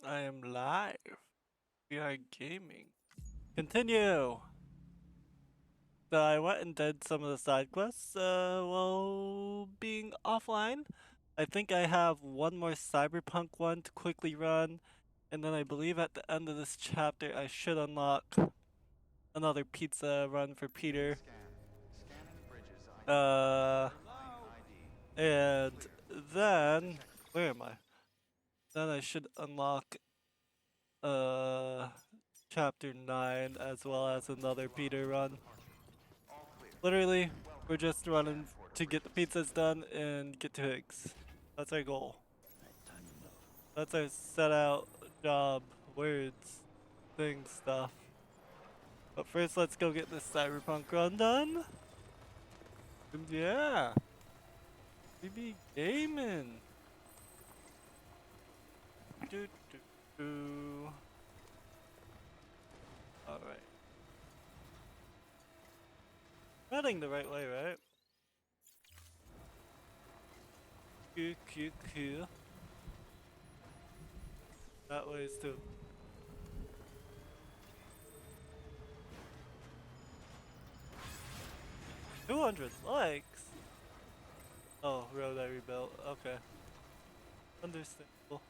I am live. We are gaming. Continue. So I went and did some of the side quests while being offline. I think I have one more cyberpunk one to quickly run, and then I believe at the end of this chapter I should unlock another pizza run for Peter. Uh, and then where am I? Then I should unlock uh chapter 9 as well as another Peter run. Literally, we're just running to get the pizzas done and get to Higgs. That's our goal. That's our set out job, words, things, stuff. But first, let's go get this cyberpunk run done. And yeah, we be gaming. Do do do. All right, heading the right way, right? Cool, cool, cool. That way is too. 200 likes. Oh, road I rebuilt. Okay, understandable.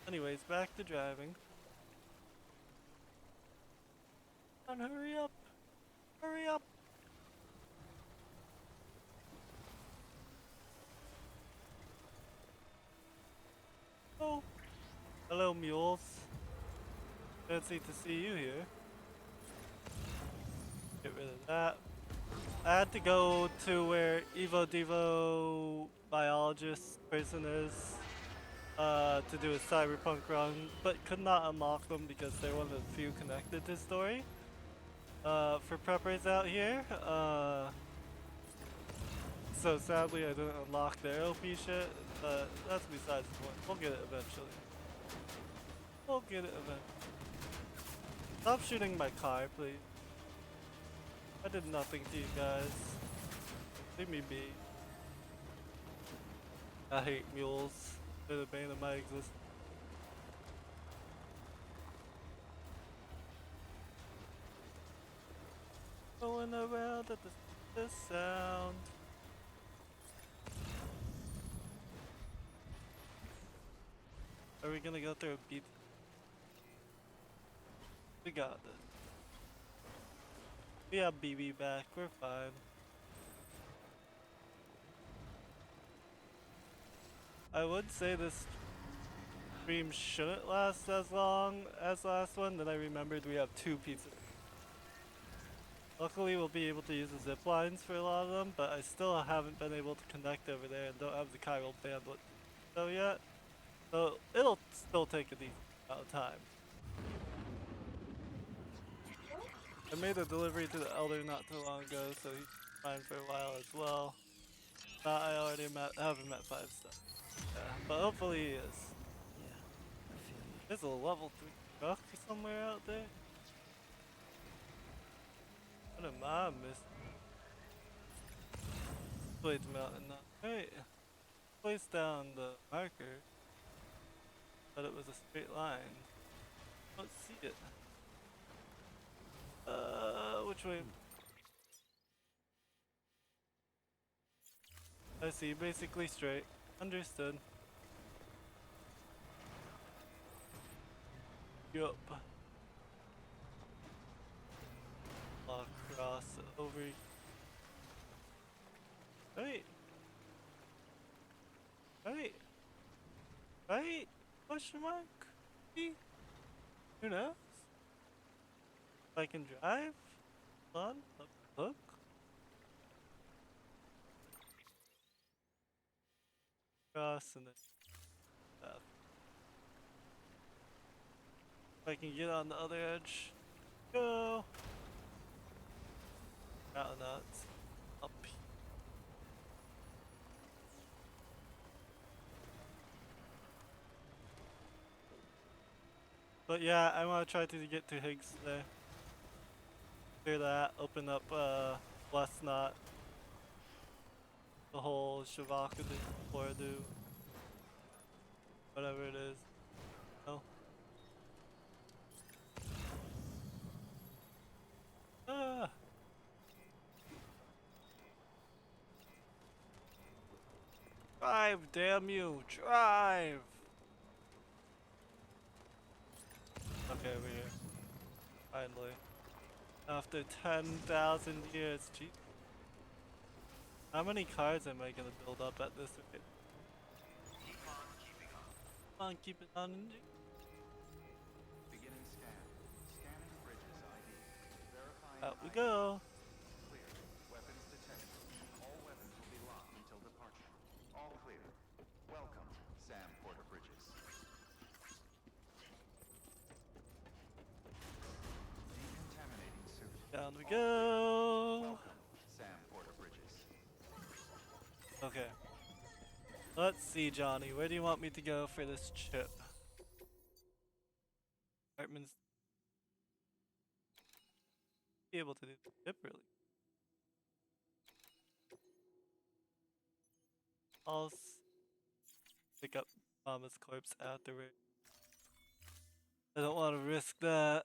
Anyways, back to driving. Come on, hurry up! Hurry up! Oh! Hello, mules. Fancy to see you here. Get rid of that. I had to go to where Evo Devo biologist person is to do a cyberpunk run, but could not unlock them because they're one of the few connected to story. For preppers out here, so sadly I didn't unlock their OP shit, but that's besides the point. We'll get it eventually. We'll get it eventually. Stop shooting my car, please. I did nothing to you guys. Leave me be. I hate mules. They're the bane of my existence. Going around at the sound. Are we gonna go through a beat? We got this. We have BB back. We're fine. I would say this stream shouldn't last as long as last one. Then I remembered we have two pizzas. Luckily, we'll be able to use the zip lines for a lot of them, but I still haven't been able to connect over there and don't have the chiral bandwidth so yet. So it'll still take a decent amount of time. I made a delivery to the elder not too long ago, so he's fine for a while as well. I already haven't met 5 stuff. Yeah, but hopefully he is. There's a level 3 truck somewhere out there. What am I missing? Blades Mountain. Alright. Place down the marker. But it was a straight line. Let's see it. Which way? I see, basically straight. Understood. Yup. I'll cross over. Right. Right. Right? Question mark? Who knows? If I can drive? Hold on. Look. Cross and then left. If I can get on the other edge. Go! Mountain nuts. Up. But yeah, I want to try to get to Higgs today. Clear that, open up West Knot. The whole Shavakadu, Floridu. whatever it is. No. Ah! Drive, damn you! Drive! Okay, we're here. Finally. After 10,000 years. Gee. How many cars am I gonna build up at this rate? Come on, keep it on. Beginning scan. Scanning bridges ID. Verifying Out we ID. go. Clear. Weapons detected. All weapons will be locked until departure. All clear. Welcome, Sam Porter Bridges. Decontaminating suit. Down we All go. clear. Welcome, Sam Porter Bridges. Okay. Let's see, Johnny. Where do you want me to go for this chip? Heartman's be able to do the chip really. I'll pick up Mama's corpse afterward. I don't want to risk that.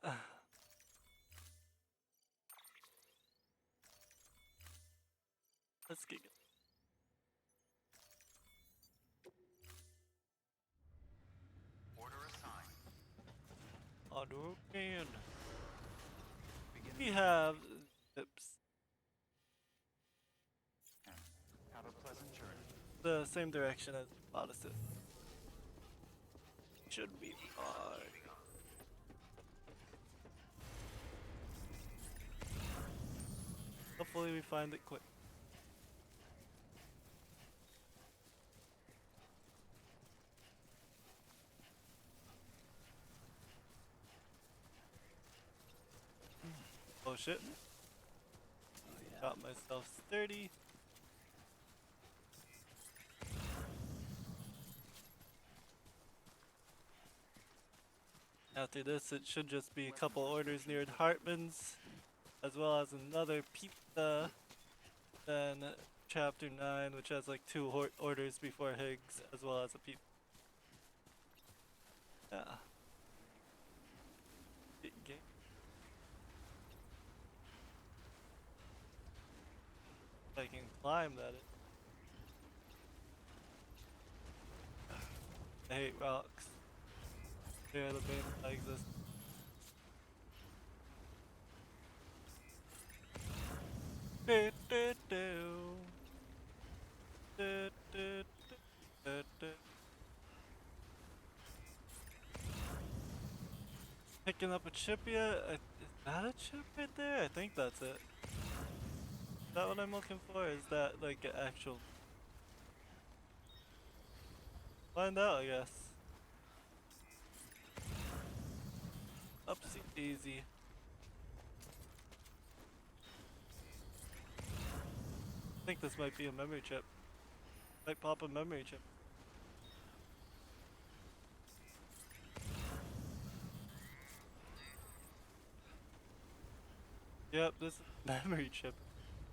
Let's get going. Order assigned. Understand. Beginning. We have chips. Have a pleasant journey. The same direction as Odyssey. Should be fine. Hopefully we find it quick. Oh shit. Got myself sturdy. After this, it should just be a couple orders near Heartman's, as well as another pizza. Then chapter 9, which has like 2 orders before Higgs, as well as a pizza. Yeah. Big game. If I can climb that. I hate rocks. They're the main I exist. Do, do, do. Do, do, do, do. Picking up a chip yet? Is that a chip right there? I think that's it. Is that what I'm looking for? Is that like an actual... Find out, I guess. Upsy daisy. I think this might be a memory chip. Might pop a memory chip. Yep, this is a memory chip.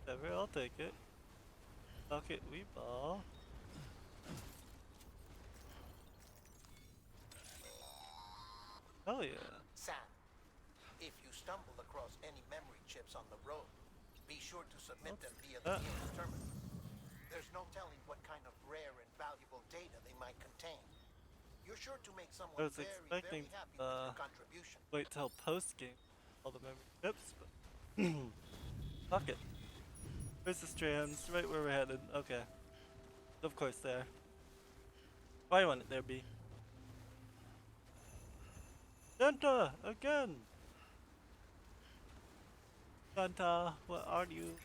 Whatever, I'll take it. Fuck it, we ball. Hell yeah. Sam, if you stumble across any memory chips on the road, be sure to submit them via the nearest terminal. There's no telling what kind of rare and valuable data they might contain. You're sure to make someone I was very expecting happy with your contribution. wait till post game all the memory chips, but fuck it. Where's the strands? Right where we're headed. Okay. Of course there. Why wouldn't there be? Santa! Again! Santa, what are you?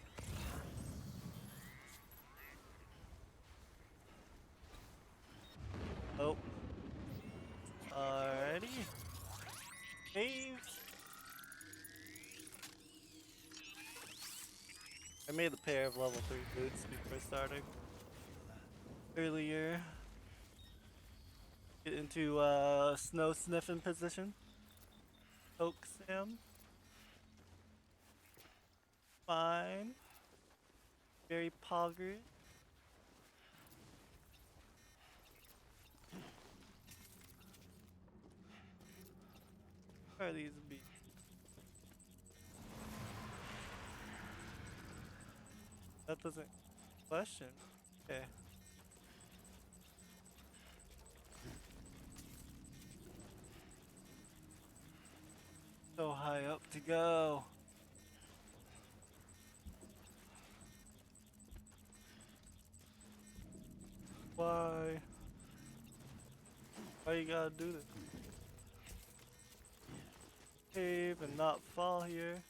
Oh. Alrighty. Save. I made a pair of level 3 boots before starting. Earlier. Get into snow sniffing position. Oak Sam. Fine. Very poggers. Where are these bees? That doesn't question. Okay. So high up to go. Why? Why you gotta do this? Cave and not fall here.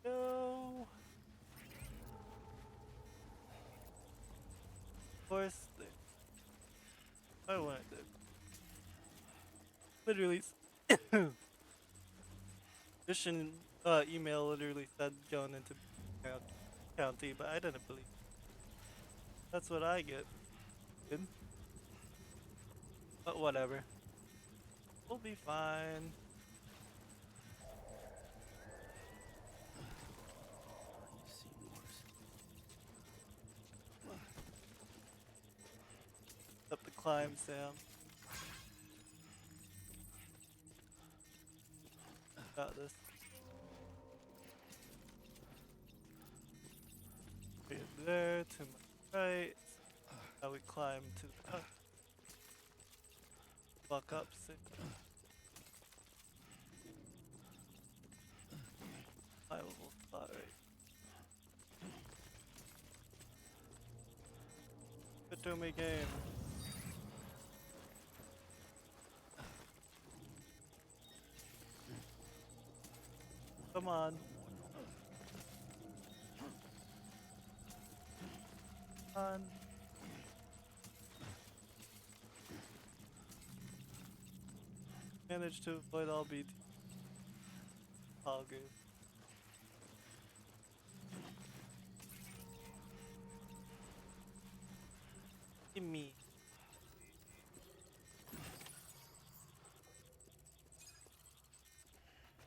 No. Of course, I wanted to. Literally, mission email literally said going into county, but I didn't believe. That's what I get. Good. But whatever. We'll be fine. Up the climb, Sam. Got this. Right there to my right. Now we climb to the top. Buck up, sit. Climbable spot right. Good to me game. Come on. Come on. Managed to avoid all BT. All good. Gimme.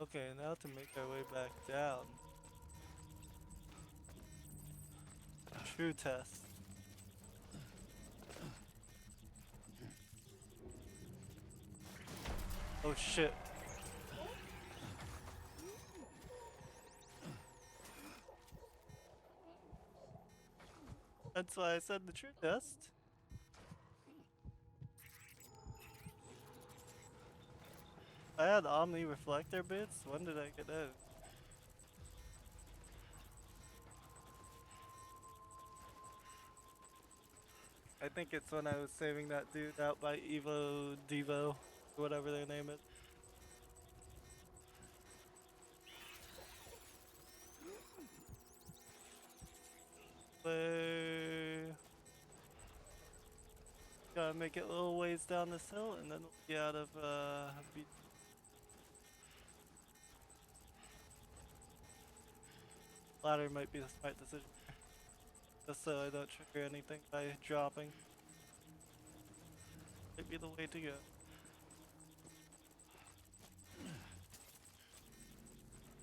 Okay, now to make our way back down. True test. Oh shit. That's why I said the true test. I had Omni reflector bits. When did I get those? I think it's when I was saving that dude out by Evo Devo, whatever their name is. Play. Gotta make it a little ways down this hill and then we'll be out of beat. Ladder might be the smart decision. Just so I don't trigger anything by dropping. Might be the way to go.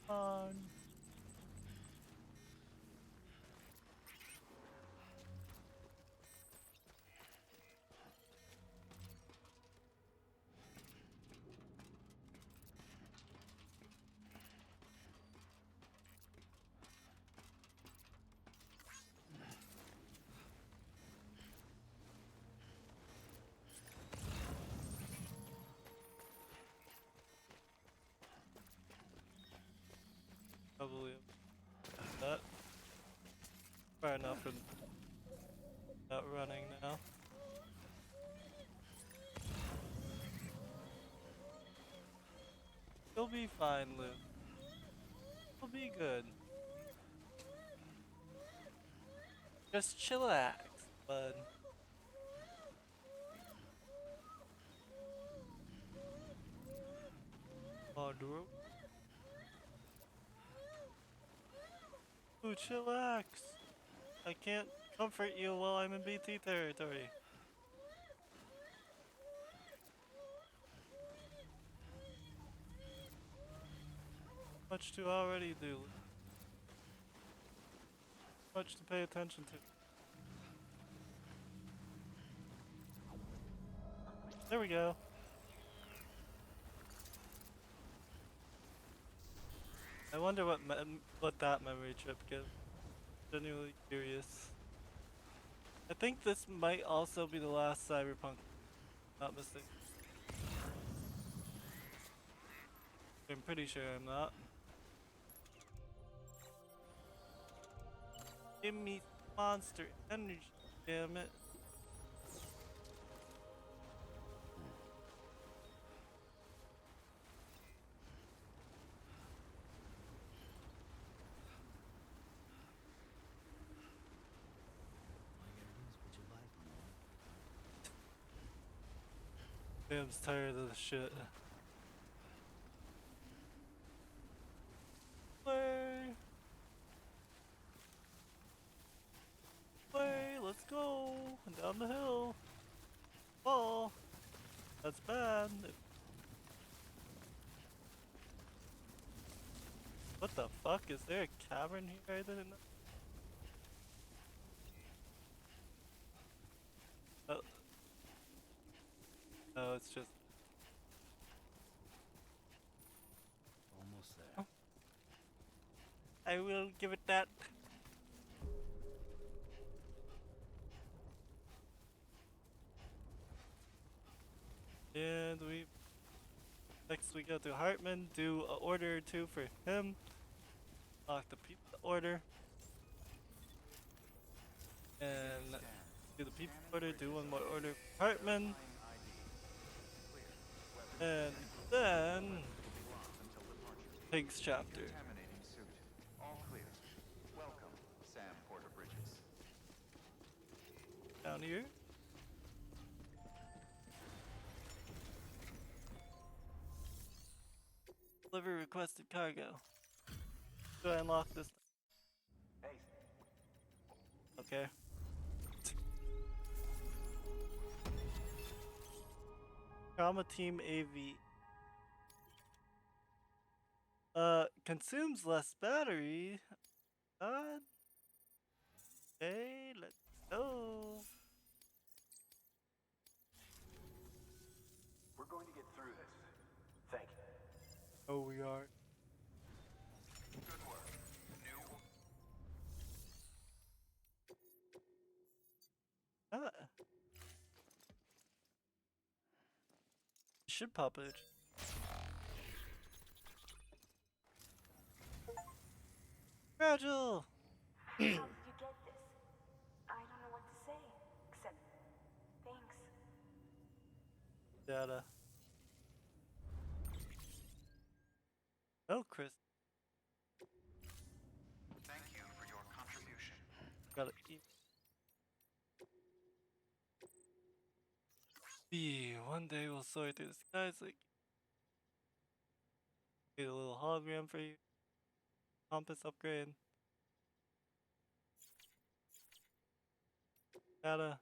On. Probably that. Far enough for not running now. You'll be fine, Lou. You'll be good. Just chillax, bud. Oh, Drew. Ooh, chillax. I can't comfort you while I'm in BT territory. Much to already do. Much to pay attention to. There we go. I wonder what that memory chip gives. Genuinely curious. I think this might also be the last Cyberpunk. Not mistaken. I'm pretty sure I'm not. Give me monster energy, damn it. Sam's tired of the shit. Play! Play! Let's go! Down the hill! Fall! That's bad. What the fuck? Is there a cavern here? I didn't know. Oh, no, it's just. Almost there. I will give it that. And next we go to Heartman, do an order or two for him. Lock the pizza order. And do the pizza order, do one more order for Heartman. And then Pig's chapter. Contaminating suit. All clear. Welcome, Sam Porter Bridges. Down here. Deliver requested cargo. Do I unlock this? Hey, Okay. Trauma Team AV. Consumes less battery. Okay, let's go. We're going to get through this. Thank you. Oh, we are. good work. New. Should pop it. Fragile! How did you get this? I don't know what to say, except thanks. Data. Oh, Chris. Thank you for your contribution. Gotta eat. One day we'll soar through the skies like. Get a little hologram for you. Compass upgrade. Data.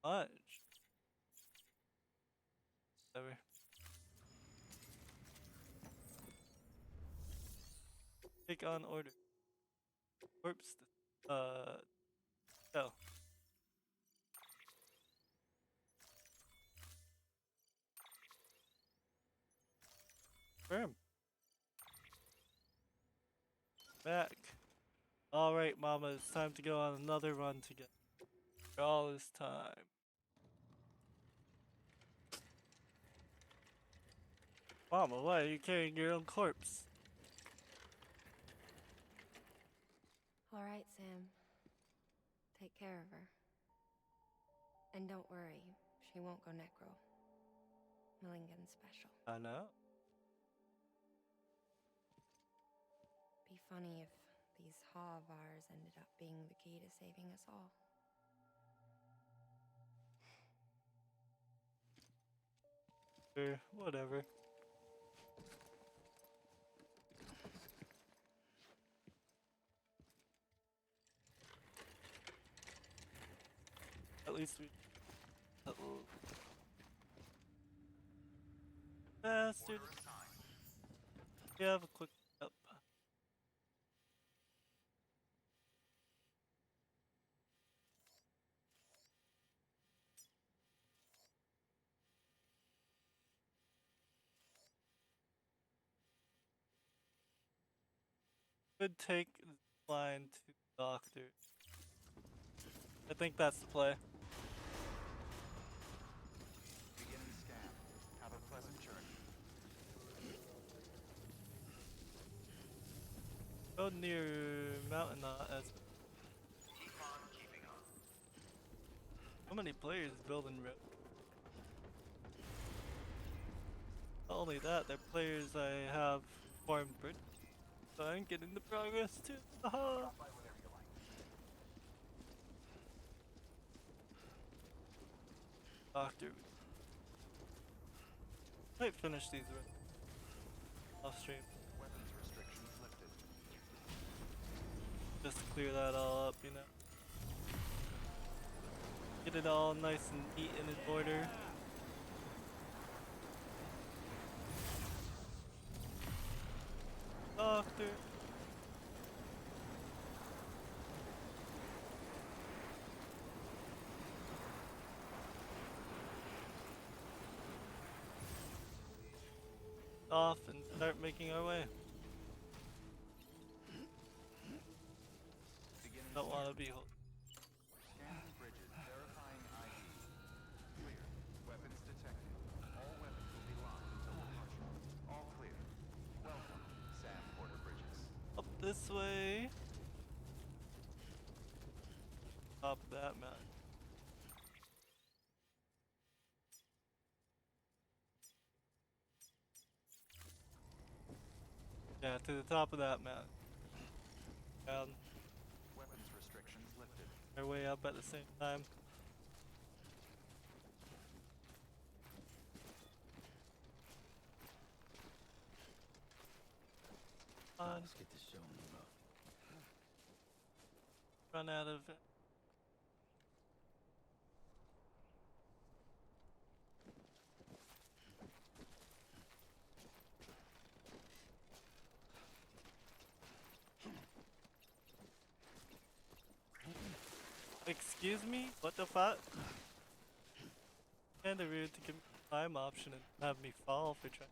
Much. Whatever. Take on order. Corpse. Oh. Firm. Back. Alright, Mama, it's time to go on another run together. For all this time. Mama, why are you carrying your own corpse? Alright, Sam. Take care of her. And don't worry, she won't go necro. Millingen's special. I know. Be funny if these Ha of ours ended up being the key to saving us all. Sure, whatever. At least we. Bastard. We have a quick up. Could take the line to Doctor. I think that's the play. Beginning scan. Have a pleasant journey. Go near Mountain as Keep on keeping on. how many players building road? Not only that, they're players I have formed bridge, so I'm getting the progress too. Haha. Doctor. Might finish these off stream. Weapons restrictions lifted. Just to clear that all up, you know. Get it all nice and neat and in order. Doctor. Off and start making our way. Beginning Don't want to be scanning bridges, verifying ID. Clear. Weapons detected. All weapons will be locked until departure. All clear. Welcome, Sam Porter Bridges. up this way. Top of that mountain. Yeah, to the top of that mountain. Down Weapons restrictions lifted. our way up at the same time. On, Let's get this show on the road. run out of Excuse me? What the fuck? Kinda rude to give me a climb option and have me fall for trying.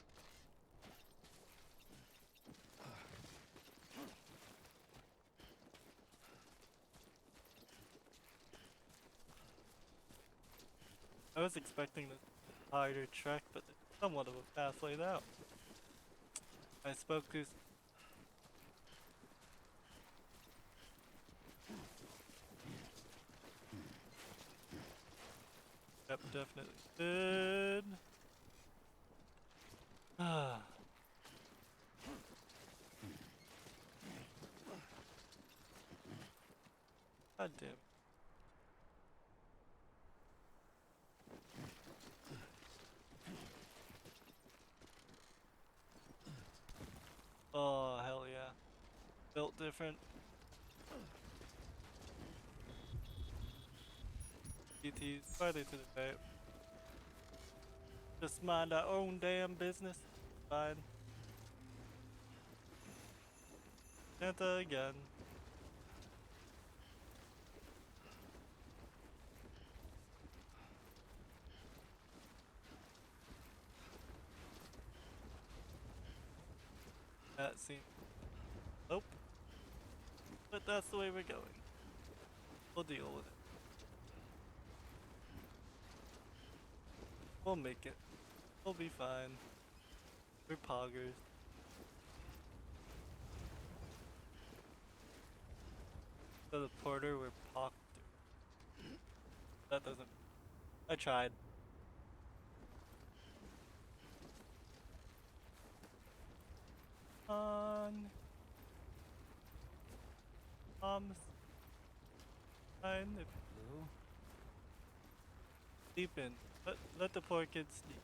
I was expecting a harder trek, but there's somewhat of a path laid out. I spoke to Yep, definitely. Good. Ah. God damn it. Oh, hell yeah. Built different. GT's farther to the right. Just mind our own damn business. Fine. Santa again. That seems. Nope. But that's the way we're going. We'll deal with it. We'll make it. We'll be fine. We're poggers. So the porter, we're poggers. That doesn't. I tried. On. Fine. Blue? Sleep in. Let the poor kids sleep.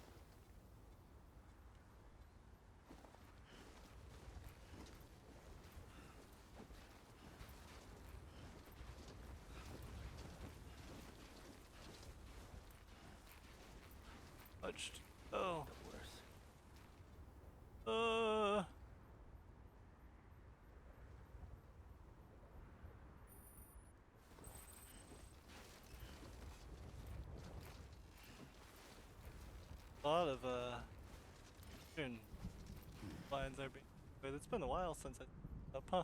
Touched. Oh. The worst. A lot of certain lines are being. But it's been a while since I up, huh?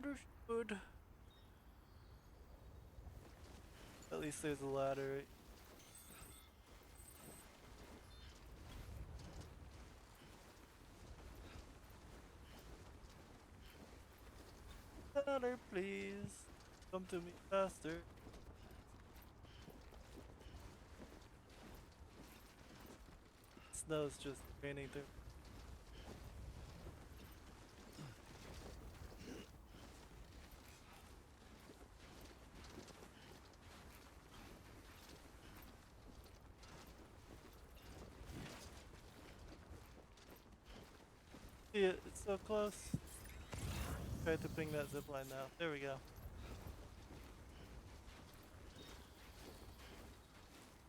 Understood. At least there's a ladder. Right? Ladder, please. Come to me faster. Snow's just raining through. See it, it's so close. Try to ping that zipline now. There we go.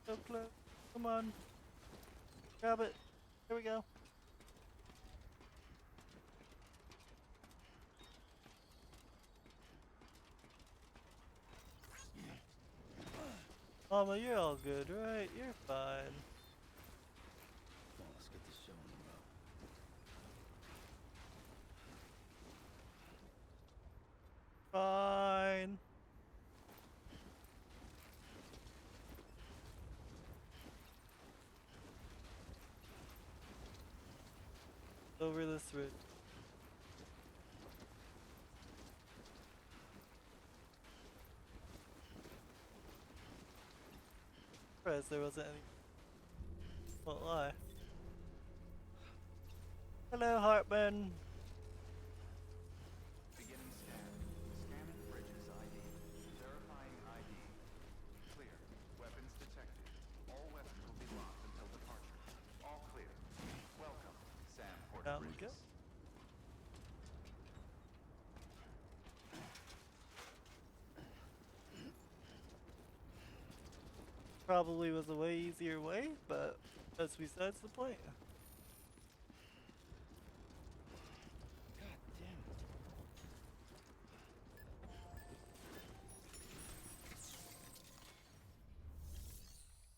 So close. Come on. Grab it. There we go. Mama, you're all good, right? You're fine. Come on, let's get this show on the road. Fine. Over this ridge. Surprised there wasn't any. Won't lie. Hello, Heartman. Beginning scan. Scanning bridges ID. Verifying ID. Clear. Weapons detected. All weapons will be locked until departure. All clear. Welcome, Sam Porter Down we go. Bridges. Probably was a way easier way, but that's besides the point. God damn it.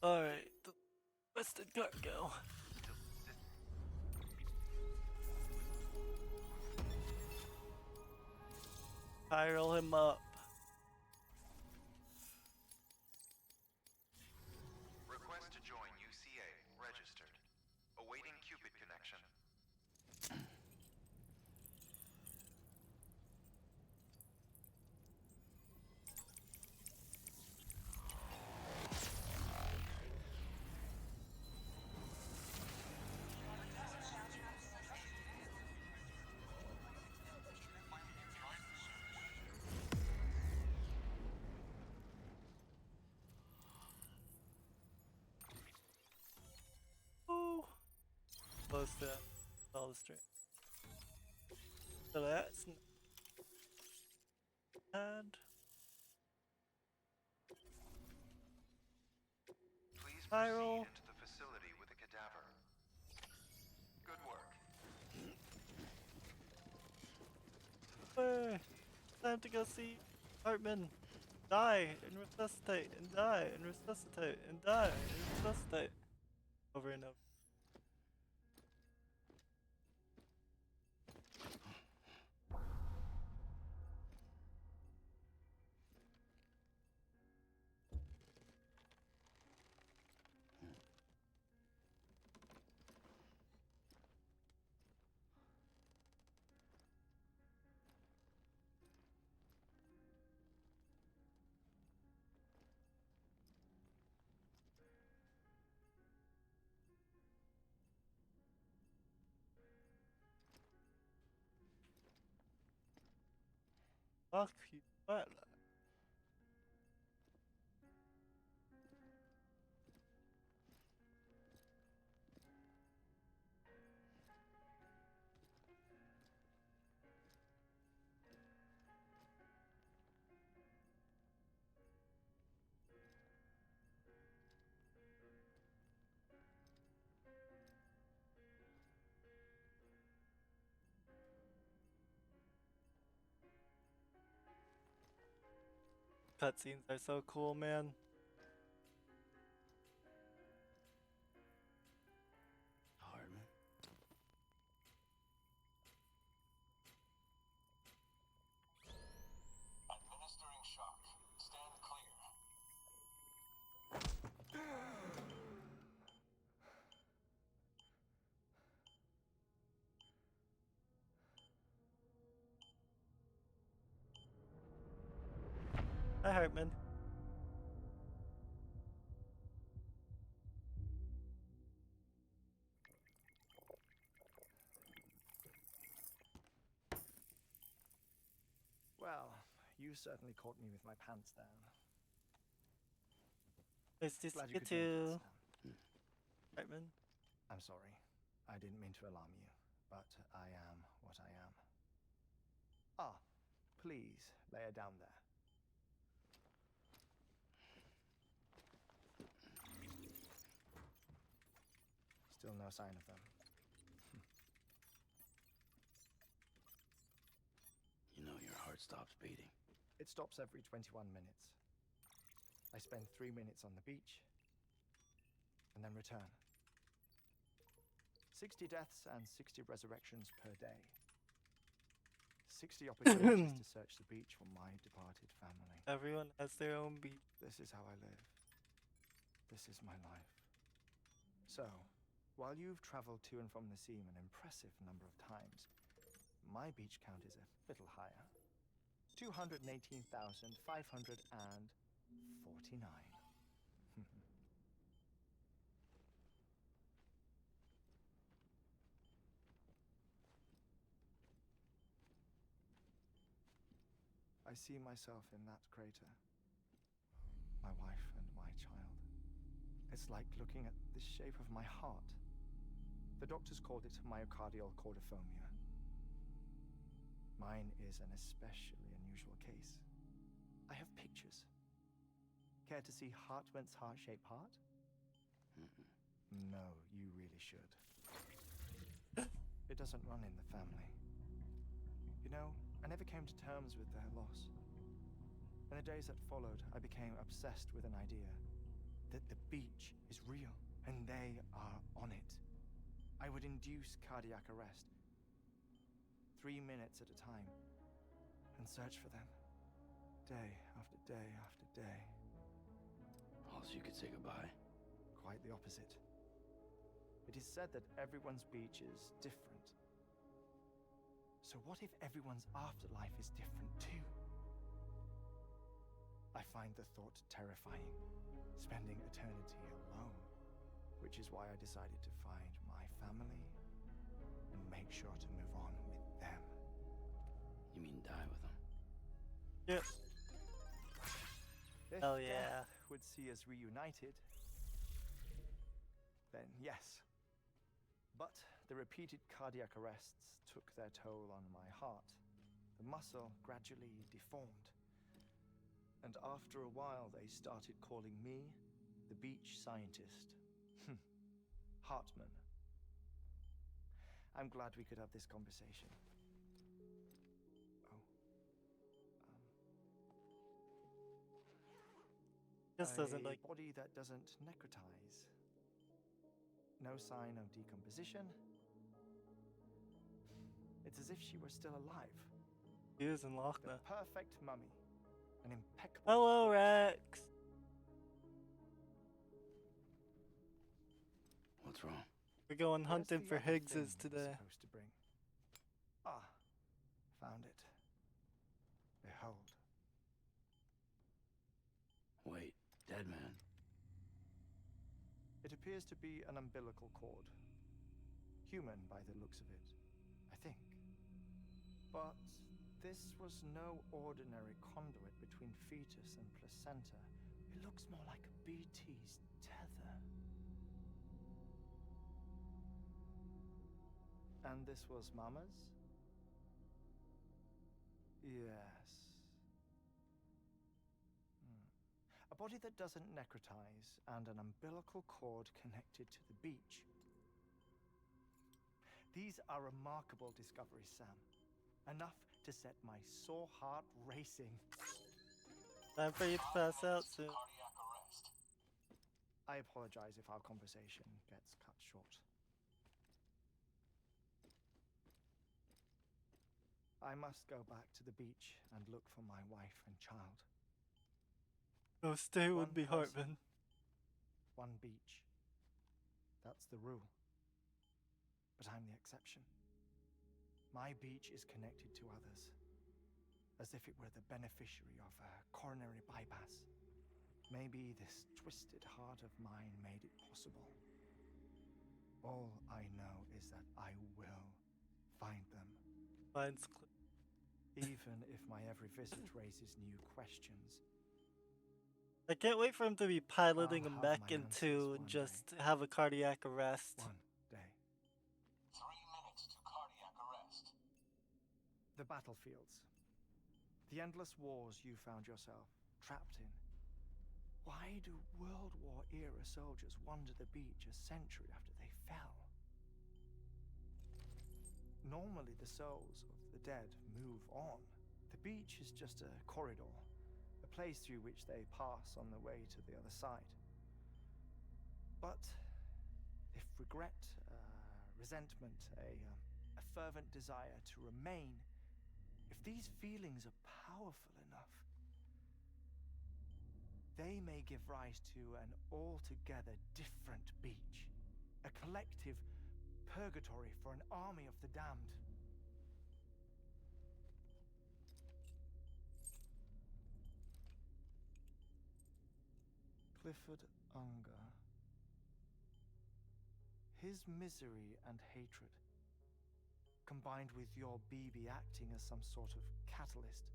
Alright, the twisted cargo. Spiral him up. Request to join UCA. Registered. Awaiting Cupid connection. Ooh. Close to all the string. So that's bad. Please Spiral. proceed into the facility with a cadaver. Good work. Hey, time to go see Heartman. Die and resuscitate and die and resuscitate and die and resuscitate. Over and over. Fuck you. What? Cutscenes are so cool, man. Heartman. Hi, Heartman. Well, you certainly caught me with my pants down. Nice to see Glad you you could make it, too, Sam. Heartman. I'm sorry. I didn't mean to alarm you, but I am what I am. Ah, please lay her down there. Still no sign of them. You know your heart stops beating. It stops every 21 minutes. I spend 3 minutes on the beach, and then return. 60 deaths and 60 resurrections per day. 60 opportunities to search the beach for my departed family. Everyone has their own beat. This is how I live. This is my life. So, while you've traveled to and from the sea an impressive number of times, my beach count is a little higher. 218,549. I see myself in that crater. My wife and my child. It's like looking at the shape of my heart. The doctors called it myocardial cordiphomia. Mine is an especially unusual case. I have pictures. Care to see Heartman's heart-shaped heart? No, you really should. It doesn't run in the family. You know, I never came to terms with their loss. In the days that followed, I became obsessed with an idea that the beach is real and they are on it. I would induce cardiac arrest, 3 minutes at a time, and search for them, day after day after day. Also, you could say goodbye. Quite the opposite. It is said that everyone's beach is different. So what if everyone's afterlife is different too? I find the thought terrifying, spending eternity alone, which is why I decided to find my family and make sure to move on with them. You mean die with them? Yep. If Hell yeah. death would see us reunited, then yes. But the repeated cardiac arrests took their toll on my heart. The muscle gradually deformed. And after a while, they started calling me the beach scientist. Heartman. I'm glad we could have this conversation. Just doesn't like. body that doesn't necrotize. No sign of decomposition. It's as if she were still alive. He is in The Lochna. perfect mummy. An impeccable. Hello, Rex. What's wrong? We're going Where's hunting the for other thing Higgses you were today. supposed to bring? Ah, found it. Behold. Wait, dead man. It appears to be an umbilical cord. Human by the looks of it, I think. But this was no ordinary conduit between fetus and placenta. It looks more like a BT's tether. And this was Mama's? Yes. A body that doesn't necrotize and an umbilical cord connected to the beach. These are remarkable discoveries, Sam. Enough to set my sore heart racing. Time for you to pass out soon. I apologize if our conversation gets cut short. I must go back to the beach and look for my wife and child. No, stay with One me, person. Heartman. One beach. That's the rule. But I'm the exception. My beach is connected to others. as if it were the beneficiary of a coronary bypass. Maybe this twisted heart of mine made it possible. All I know is that I will find them, Mine's clear. even if my every visit raises new questions. I can't wait for him to be piloting a I'll have mech my answers into one just have a cardiac arrest. One day. 3 minutes to cardiac arrest. The battlefields. The endless wars you found yourself trapped in. Why do World War era soldiers wander the beach a century after they fell? Normally the souls of the dead move on. The beach is just a corridor, a place through which they pass on the way to the other side. But if regret, resentment, a fervent desire to remain, if these feelings are powerful enough, they may give rise to an altogether different beach, a collective purgatory for an army of the damned. Clifford Unger. His misery and hatred, combined with your BB acting as some sort of catalyst,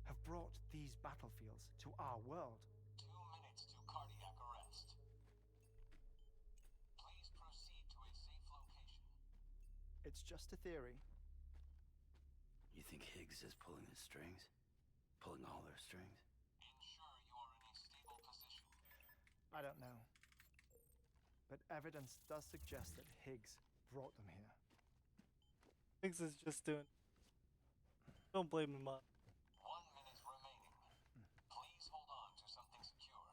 have brought these battlefields to our world. 2 minutes to cardiac arrest. Please proceed to a safe location. It's just a theory. You think Higgs is pulling his strings? Pulling all their strings? Ensure you are in a stable position. I don't know. But evidence does suggest that Higgs brought them here. Higgs is just doing. Don't blame him up. 1 minute remaining. Please hold on to something secure.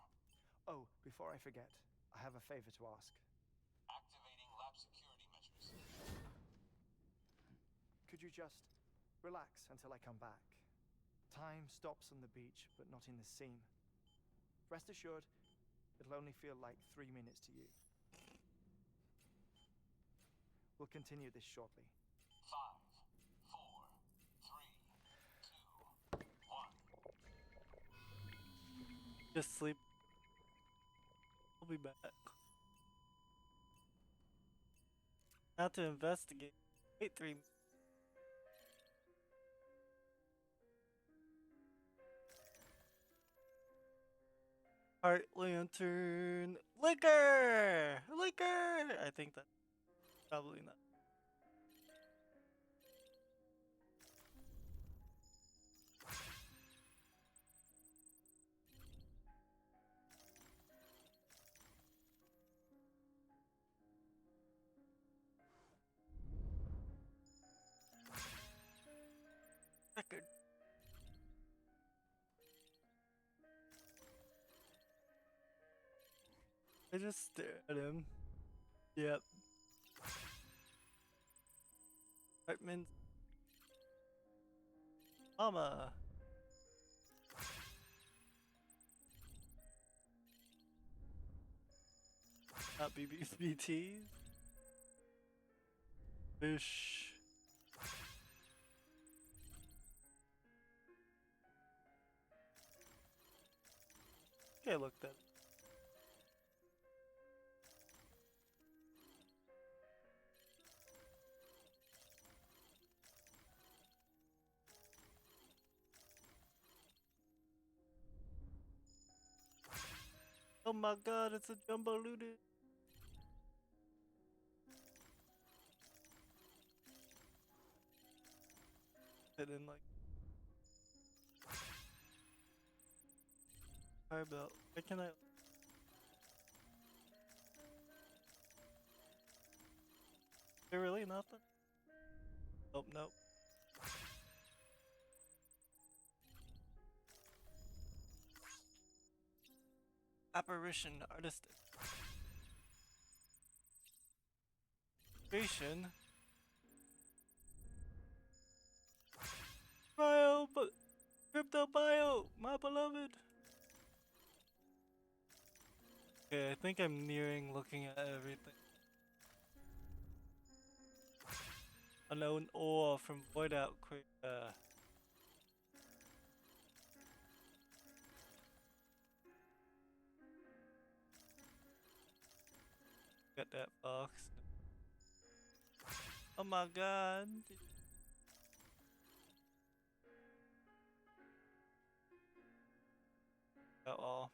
Oh, before I forget, I have a favor to ask. Activating lab security measures. Could you just relax until I come back? Time stops on the beach, but not in the scene. Rest assured, it'll only feel like 3 minutes to you. We'll continue this shortly. 5, 4, 3, 2, 1. Just sleep. I'll be back. Now to investigate. Wait 3 minutes. Heart lantern. Liquor! Liquor! I think that's probably not. Record. I just stare at him. Yep. Heartman. Mama. Not BBs. Fish. Okay, look that. Oh my god, it's a jumbo looted. And then like fire belt. Why can I? Is there really nothing? Nope, nope. Apparition artistic. Creation. Bio, but crypto bio, my beloved. Okay, I think I'm nearing looking at everything. Unknown ore from Void Out. that box. Oh my god. Got all.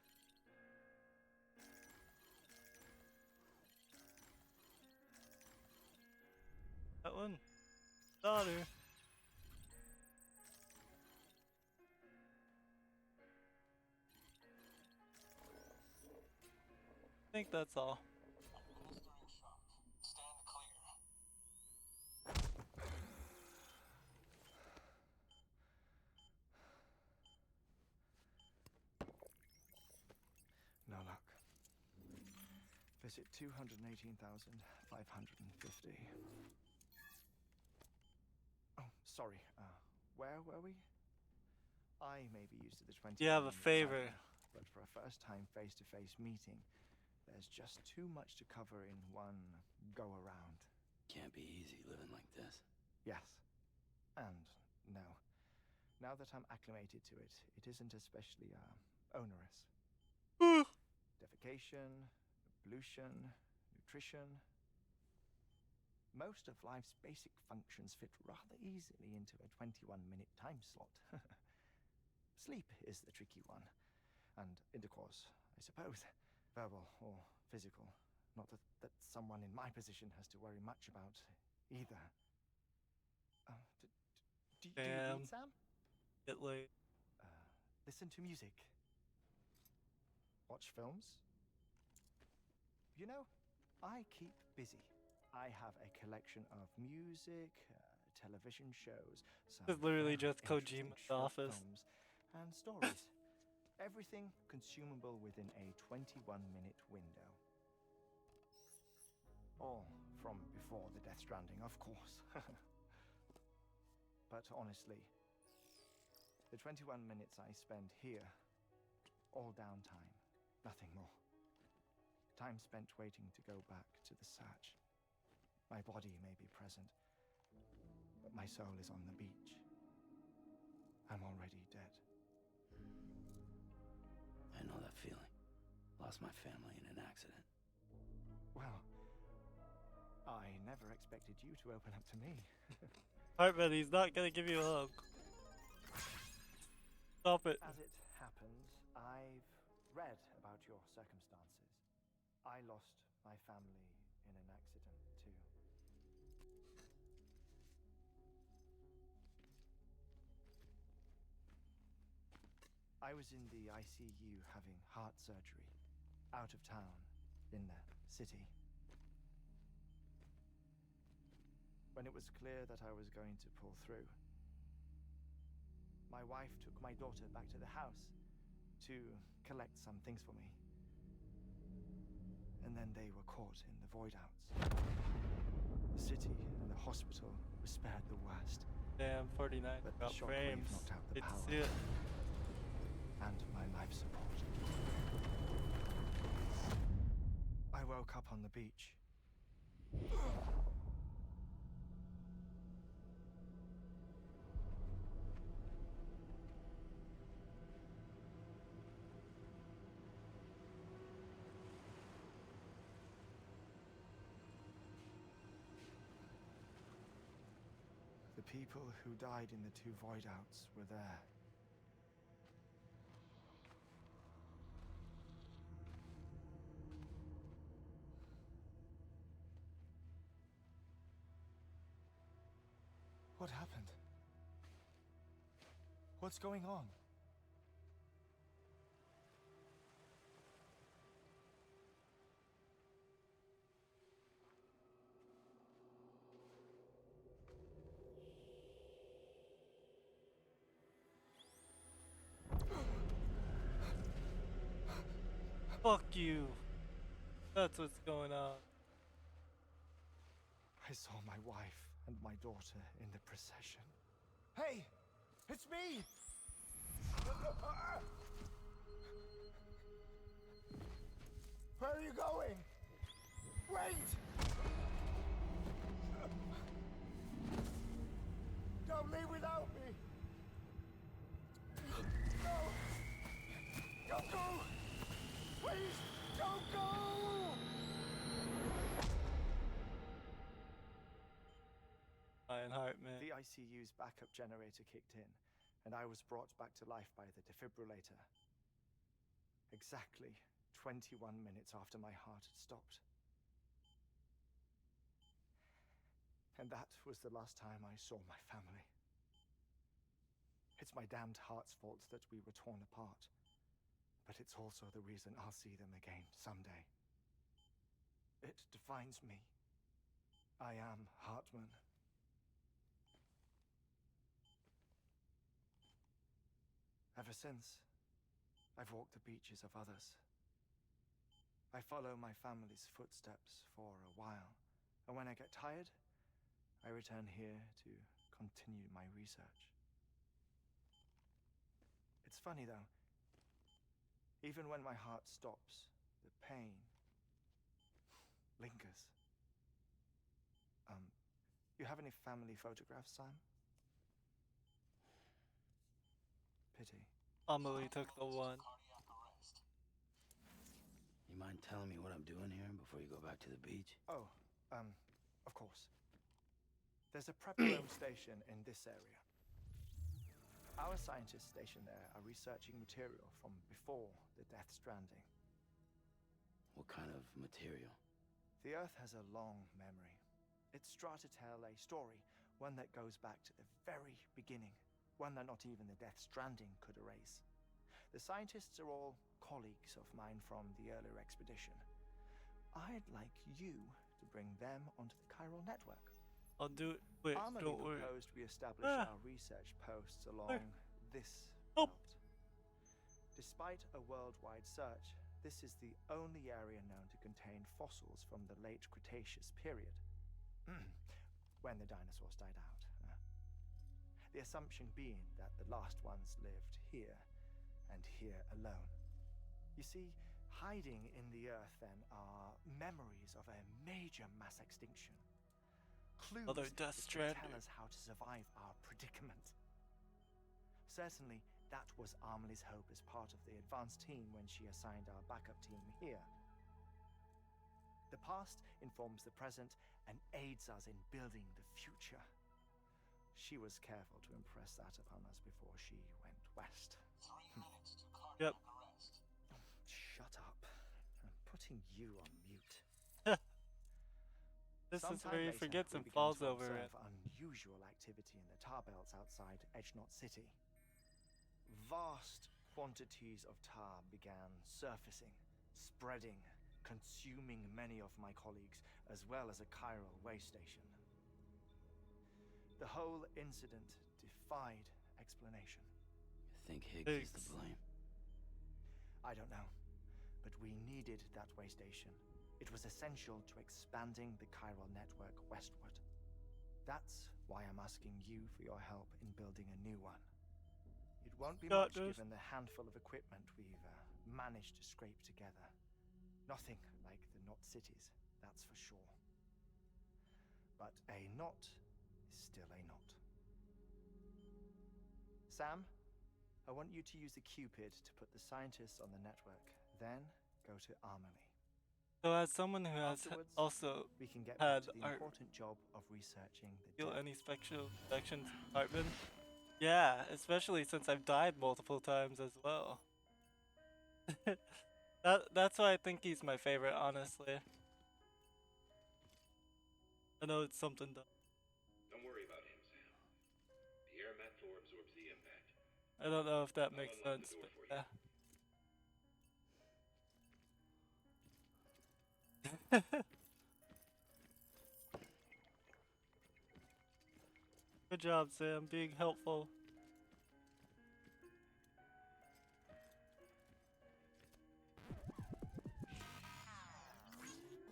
That one. Daughter. I think that's all. No luck. Visit 218,550. Oh, sorry. Where were we? I may be used to the 20 You have a minute favor. cycle, but for a first-time face-to-face meeting, there's just too much to cover in one go-around. Can't be easy living like this. Yes. And no. Now that I'm acclimated to it, it isn't especially, onerous. Defecation, pollution, nutrition. Most of life's basic functions fit rather easily into a 21-minute time slot. Sleep is the tricky one. And intercourse, I suppose. Verbal or physical. Not that someone in my position has to worry much about either. Do you Damn. read, Sam? Get late. Listen to music. Watch films. You know, I keep busy. I have a collection of music, television shows, some It's literally very just interesting Kojima's short office. films, and stories. Everything consumable within a 21-minute window. All from before the Death Stranding, of course. But honestly, the 21 minutes I spend here, all downtime, nothing more. Time spent waiting to go back to the search. My body may be present, but my soul is on the beach. I'm already dead. I know that feeling. Lost my family in an accident. Well, I never expected you to open up to me. Heartman, he's not gonna give you a hug. Stop it. As it happens, I've read about your circumstances. I lost my family in an accident, too. I was in the ICU having heart surgery, out of town, in the city. When it was clear that I was going to pull through, my wife took my daughter back to the house to collect some things for me. And then they were caught in the void outs. The city and the hospital were spared the worst. Damn, 49 But the got shockwave frames. knocked out the Hate to power. see it. And my life support. I woke up on the beach. The people who died in the two void outs were there. What happened? What's going on? Fuck you. That's what's going on. I saw my wife and my daughter in the procession. Hey! It's me! Where are you going? Wait! Don't leave without me! No! Don't go! Please, don't go! the ICU's backup generator kicked in, and I was brought back to life by the defibrillator. Exactly 21 minutes after my heart had stopped. And that was the last time I saw my family. It's my damned heart's fault that we were torn apart, but it's also the reason I'll see them again someday. It defines me. I am Heartman. Ever since, I've walked the beaches of others. I follow my family's footsteps for a while, and when I get tired, I return here to continue my research. It's funny though, even when my heart stops, the pain lingers. You have any family photographs, Sam? Pity. Amelie took the one. You mind telling me what I'm doing here before you go back to the beach? Oh, of course. There's a prep room station in this area. Our scientists stationed there are researching material from before the Death Stranding. What kind of material? The Earth has a long memory. It's trying to tell a story, one that goes back to the very beginning, one that not even the Death Stranding could erase. The scientists are all colleagues of mine from the earlier expedition. I'd like you to bring them onto the chiral network. I'll do it. Wait, Amelie don't worry. proposed we establish our research posts along this Oh. route. Despite a worldwide search, this is the only area known to contain fossils from the late Cretaceous period, when the dinosaurs died out. The assumption being that the last ones lived here, and here alone. You see, hiding in the Earth then are memories of a major mass extinction. Clues Other that Death could Stranding. tell us how to survive our predicament. Certainly, that was Amelie's hope as part of the advanced team when she assigned our backup team here. The past informs the present and aids us in building the future. She was careful to impress that upon us before she went west. 3 minutes to cardiac Yep. arrest. Shut up. I'm putting you on mute. This is Sometime where he later, forgets we and began falls to over it. observe unusual activity in the tar belts outside Edgenot City. Vast quantities of tar began surfacing, spreading, consuming many of my colleagues, as well as a chiral way station. The whole incident defied explanation. You think Higgs is to blame? I don't know, but we needed that way station. It was essential to expanding the chiral network westward. That's why I'm asking you for your help in building a new one. It won't be much given the handful of equipment we've managed to scrape together. Nothing like the knot cities, that's for sure. But a knot is still a knot. Sam, I want you to use the Cupid to put the scientists on the network, then go to Amelie. So as someone who has Afterwards, also we can get back had to the our important job of researching the feel dead. any special infections in Heartman? Yeah, especially since I've died multiple times as well. That's why I think he's my favorite, honestly. I know it's something though. Don't worry about him, Sam. The air mat floor absorbs the impact. I don't know if that I'll makes unlock the sense, door but for you. yeah. Good job, Sam, being helpful.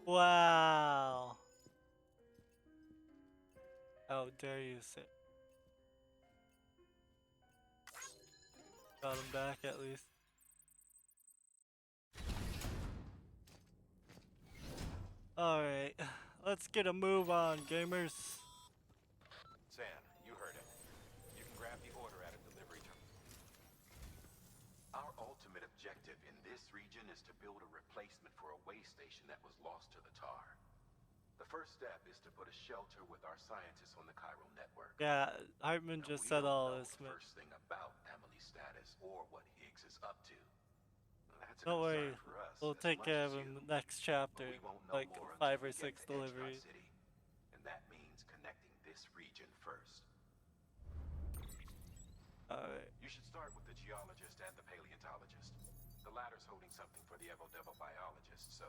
Wow. How dare you, Sam? Got him back at least. Alright, let's get a move on, gamers. Sam, you heard it. You can grab the order at a delivery terminal. Our ultimate objective in this region is to build a replacement for a way station that was lost to the tar. The first step is to put a shelter with our scientists on the chiral network. Yeah, Heartman Now, just we said don't all know this, the man. first thing about Emily's status or what Higgs is up to. That's a Don't concern worry, for us we'll as take much care as of you. him the next But chapter, we won't know like more 5 until or we get 6 to Edgecott deliveries. City, and that means connecting this region first. Alright. You should start with the geologist and the paleontologist. The latter's holding something for the Evo-Devo biologist, so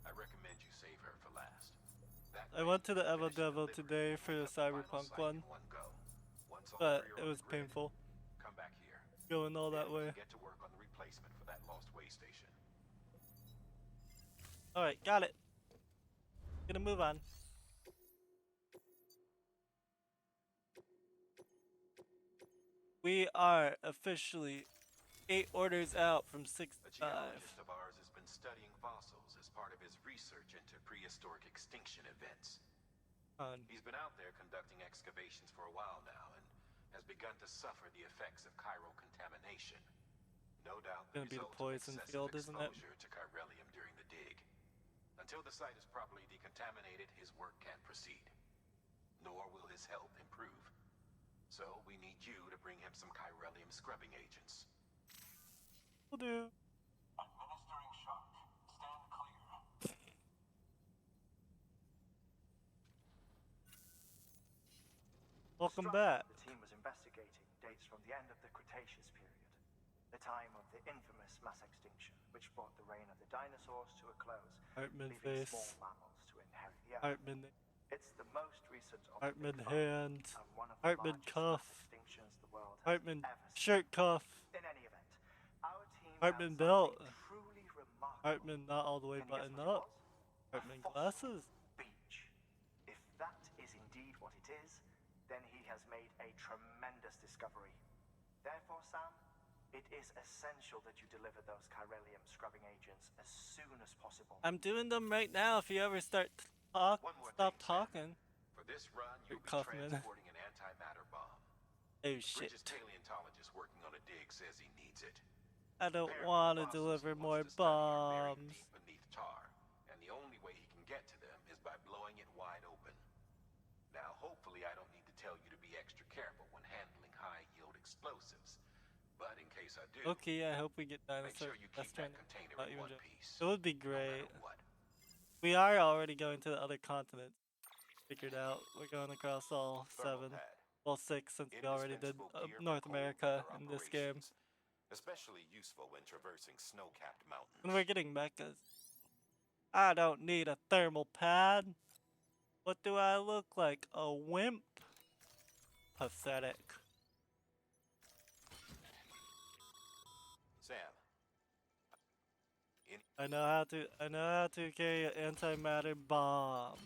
I recommend you save her for last. That I way went to you the can Evo finish the Devo delivery today and for load the up the final Cyberpunk site one, in one go. Once all but three are it on was the grid, painful come back here. going all that Then we way. can get to work on the replacement for that lost way station. Alright, got it. Gonna move on. We are officially 8 orders out from A 65. geologist of ours has been studying fossils as part of his research into prehistoric extinction events. He's been out there conducting excavations for a while now and has begun to suffer the effects of chiral contamination. No doubt the Gonna be the result of poison excessive field, isn't it? exposure to chiralium during the dig. Until the site is properly decontaminated, his work can't proceed. Nor will his health improve. So we need you to bring him some chiralium scrubbing agents. Will do. Administering shock. Stand clear. Welcome Structure back. the team was investigating dates from the end of the Cretaceous period, the time of the infamous mass extinction, which brought the reign of the dinosaurs to a close, Heartman leaving face. small mammals to inherit the earth. Heartman. It's the most recent of Heartman the big five, hand. and one of the Heartman largest cuff. mass extinctions the world has Heartman ever seen. shirt cuff. In any event, our team Heartman found belt. something truly remarkable. Heartman not all the way Can you guess buttoned what it up. was? A Heartman fossil glasses. beach. If that is indeed what it is, then he has made a tremendous discovery. Therefore, Sam, it is essential that you deliver those chiralium scrubbing agents as soon as possible. I'm doing them right now. If you ever stop One more stop thing, Sam. talking. For this run, you'll be Kaufman. transporting an antimatter bomb. Oh The shit. Bridges paleontologist working on a dig says he needs it. I don't Apparently, want to fossils deliver he more wants to study are buried bombs. deep beneath tar, and the only way he can get to them is by blowing it wide open. Now, hopefully I don't need to tell you to be extra careful when handling high-yield explosives. But in case I do, Okay, I hope we get make dinosaur. sure you keep that container Not in even one joking. piece. It would be No great. matter what. We are already going to the other continent. Figured out. We're going across all Thermal 7. pad. Well, 6 since we already did Indispensable gear for North cold America weather in this game. operations. Especially useful when traversing snow-capped mountains. And we're getting mechas. I don't need a thermal pad. What do I look like? A wimp? Pathetic. Sam. I know how to carry an antimatter bomb.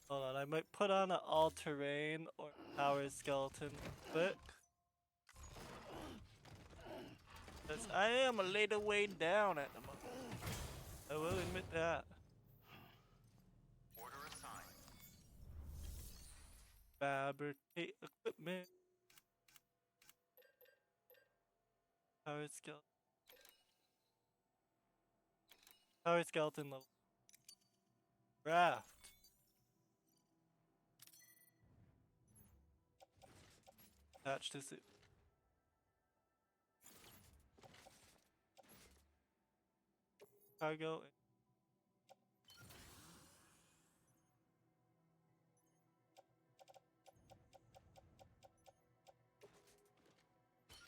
Hold on, I might put on an all-terrain or power skeleton quick. Cause I am a little way down at the moment. I will admit that. Order assigned. Fabricate equipment. Power skeleton. Power skeleton level. Raft. Attach to suit. Cargo.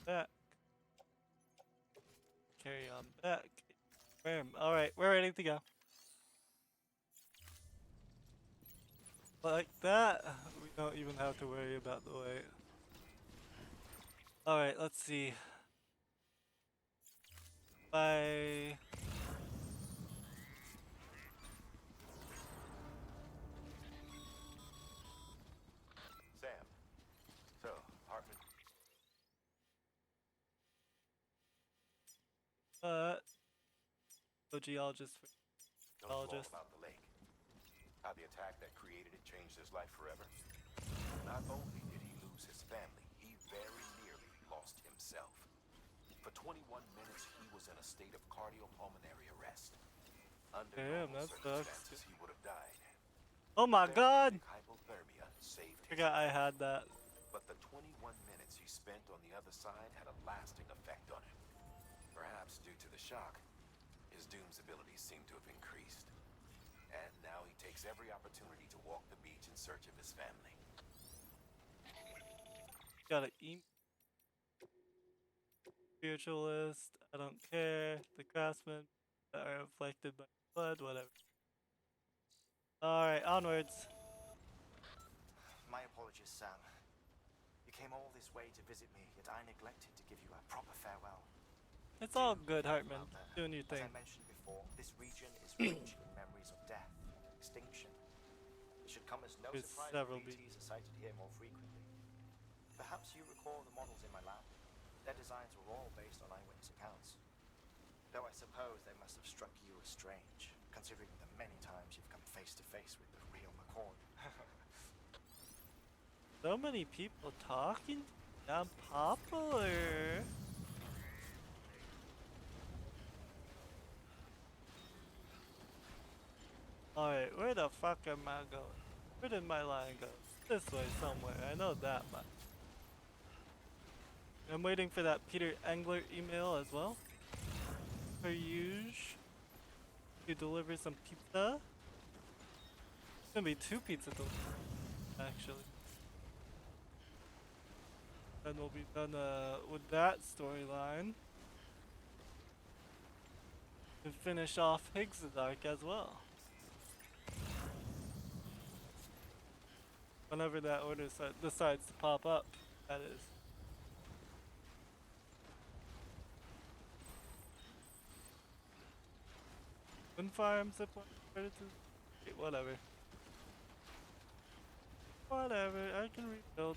Back. Carry on back. Alright, we're ready to go. Like that, we don't even have to worry about the weight. Alright, let's see. Bye. Sam. So, Heartman. No geologist for Don't you all geologist. about the lake? How the attack that created it changed his life forever? Not only did he lose his family, he very nearly lost himself. For 21 minutes, he was in a state of cardiopulmonary arrest. Under Damn, normal that sucks. circumstances, he would have died. Oh my god! Hypothermia saved his Forgot I life. had that. But the 21 minutes he spent on the other side had a lasting effect on him. Perhaps due to the shock, his Doom's abilities seem to have increased. And now he takes every opportunity to walk the beach in search of his family. Got an spiritualist. I don't care. The craftsmen that are afflicted by blood, whatever. Alright, onwards. My apologies, Sam. You came all this way to visit me, yet I neglected to give you a proper farewell. It's all good, Heartman. Doing your As thing. I mentioned before, this region is rich in memories of death and extinction. It should come as no There's surprise several that BTs are sighted here more frequently. Perhaps you recall the models in my lab. Their designs were all based on eyewitness accounts. Though I suppose they must have struck you as strange, considering the many times you've come face to face with the real McCord. So many people talking. I'm popular. Alright, where the fuck am I going? Where did my line go? This way somewhere. I know that much. I'm waiting for that Peter Engler email as well. Per usual. To deliver some pizza. It's gonna be 2 pizza deliveries, actually. Then we'll be done with that storyline. And finish off Higgs' arc as well. Whenever that order decides to pop up, that is. Wind farm, zipline, predators. Okay, whatever. Whatever, I can rebuild.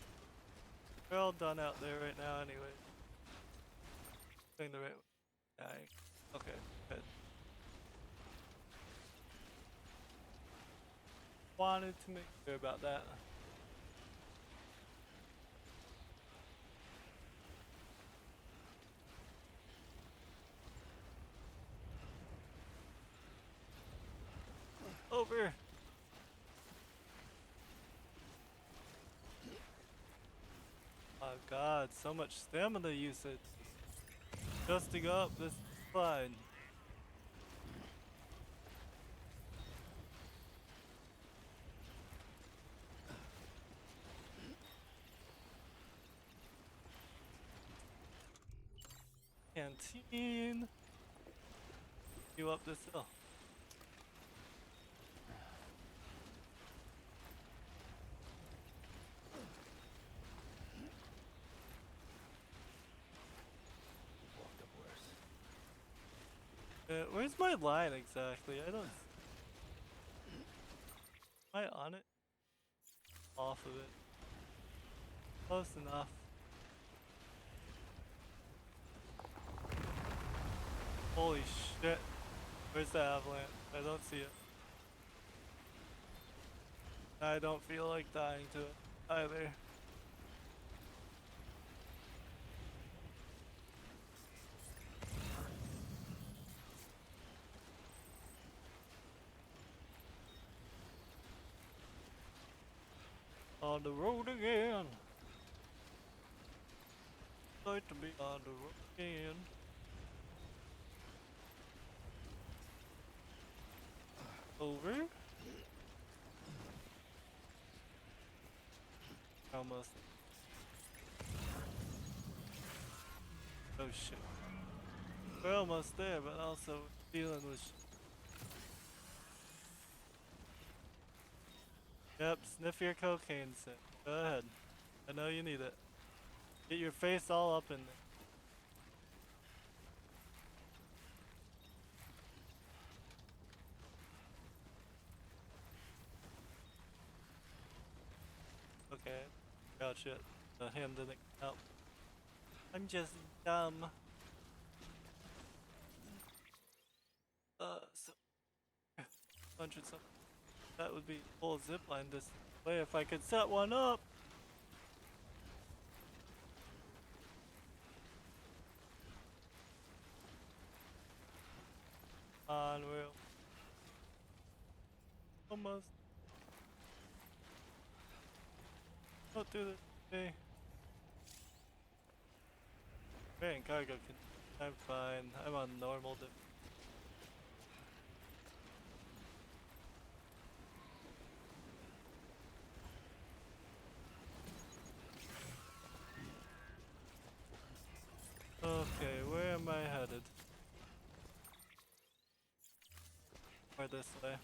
We're all done out there right now anyway. Doing the right way. Dying. Okay, good. Wanted to make sure about that. Over. Oh god, so much stamina usage. Just to go up this slide. Canteen. You up this hill. Walked up worse. Where's my line exactly? I don't. Am I on it? Off of it. Close enough. Holy shit. Where's the avalanche? I don't see it. I don't feel like dying to it either. On the road again. Like to be on the road again. Over. Almost. Oh shit. We're almost there, but also dealing with. Yep, sniff your cocaine scent. Go ahead. I know you need it. Get your face all up in there. Okay. Gotcha. The hand didn't help. I'm just dumb. So 100 something. That would be full zipline this way if I could set one up. On wheel. Almost. Don't do this to me. Carrying cargo can. I'm fine. I'm on normal. Okay, where am I headed? Or this way?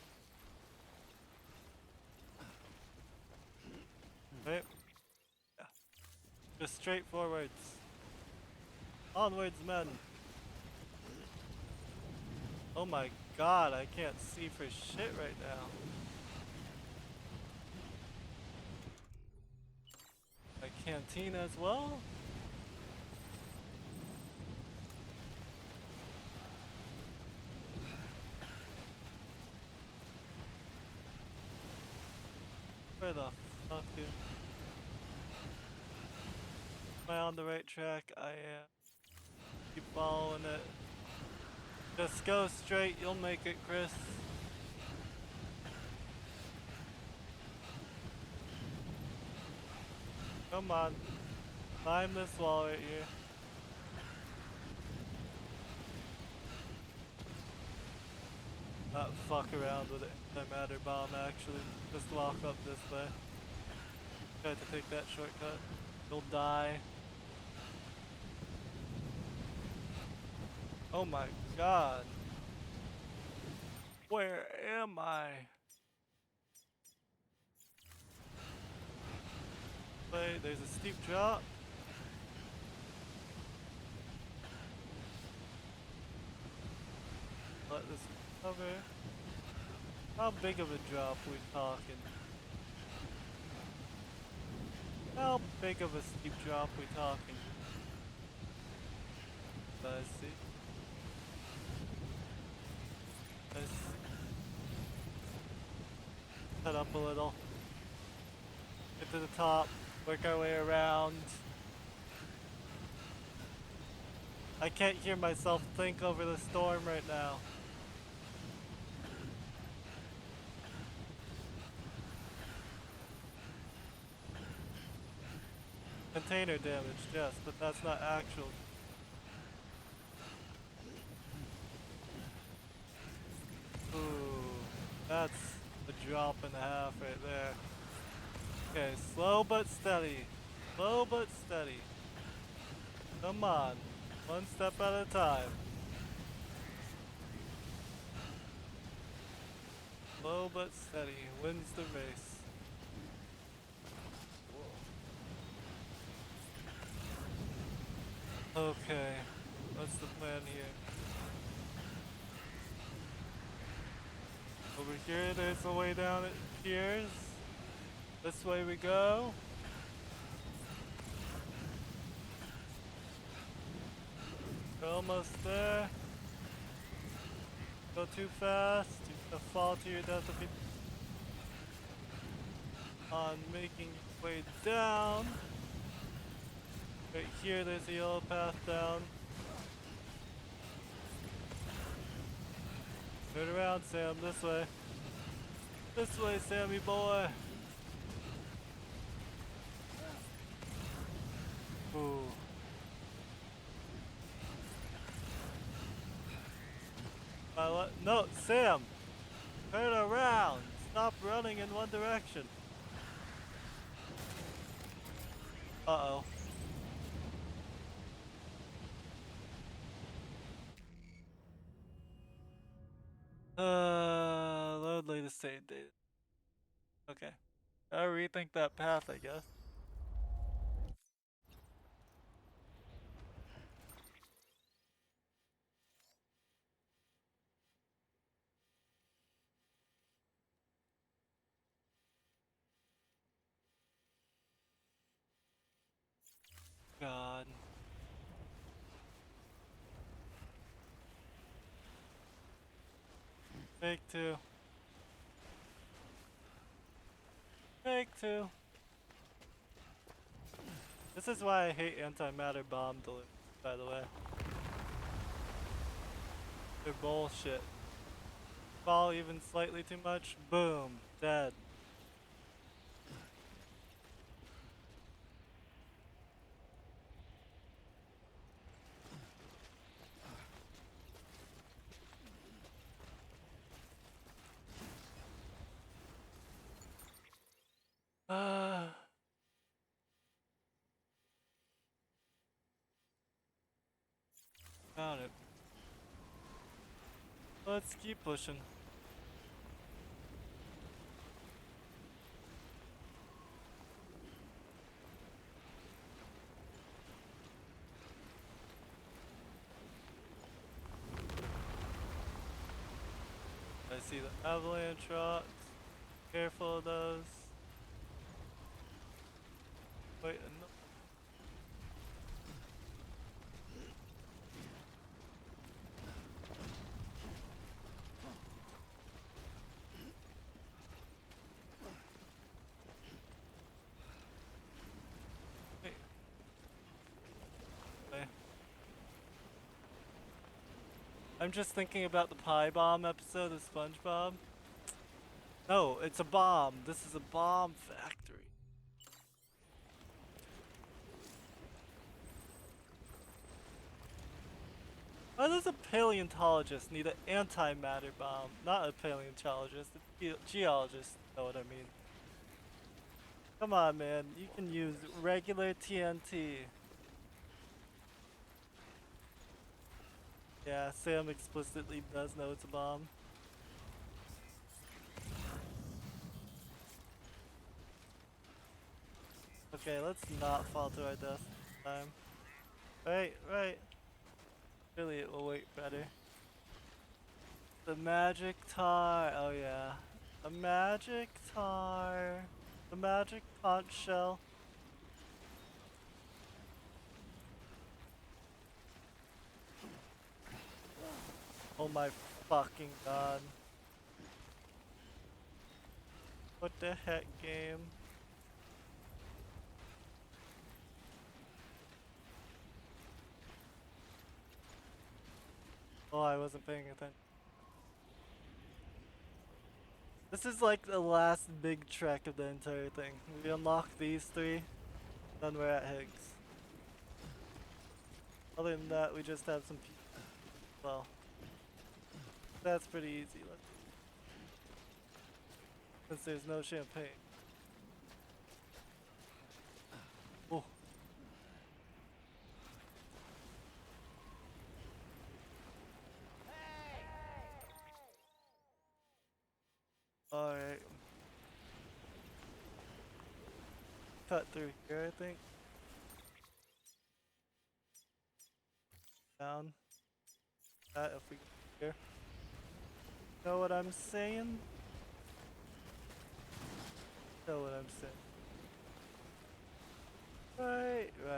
Right? Yeah. Just straight forwards. Onwards, men! Oh my god, I can't see for shit right now. A canteen as well? Where the fuck is... Am I on the right track? I am. Keep following it. Just go straight, you'll make it, Chris. Come on. Climb this wall right here. Not fuck around with it. Antimatter bomb, actually. Just walk up this way. Try to take that shortcut. You'll die. Oh my god. Where am I? Wait, there's a steep drop. Let this cover. How big of a drop we talking? How big of a steep drop we talking? Let's see. Let's head up a little. Get to the top. Work our way around. I can't hear myself think over the storm right now. Container damage, yes, but that's not actual. Ooh, that's a drop and a half right there. Okay, slow but steady. Slow but steady. Come on. One step at a time. Slow but steady. Wins the race. Okay. What's the plan here? Over here, there's a way down it appears. This way we go. We're almost there. Go too fast, you're gonna fall to your death if you... On making your way down. Right here, there's a yellow path down. Turn around, Sam, this way. This way, Sammy boy. Ooh. No, Sam! Turn around! Stop running in one direction. Uh-oh. Load latest save date. Okay. I'll rethink that path, I guess. God. Take two. Take two. This is why I hate antimatter bomb delivery, by the way. They're bullshit. fall even slightly too much, boom, dead. Got it. Let's keep pushing. I see the avalanche rocks. Careful of those. Wait, no. Wait. Okay. I'm just thinking about the pie bomb episode of SpongeBob. No, it's a bomb. This is a bomb factory. Why does a paleontologist need an antimatter bomb? Not a paleontologist, a geologist, you know what I mean. Come on, man, you can use regular TNT. Yeah, Sam explicitly does know it's a bomb. Okay, let's not fall to our death this time. Right. Surely it will wait better. The magic tar. Oh yeah. The magic tar. The magic conch shell. Oh my fucking god. What the heck, game? Oh, I wasn't paying attention. This is like the last big trek of the entire thing. We unlock these three, then we're at Higgs. Other than that, we just have some people. Well, that's pretty easy. Since there's no champagne. Oh. Alright. Cut through here, I think. Down. That if we get here. Know what I'm saying? Know what I'm saying. Right. I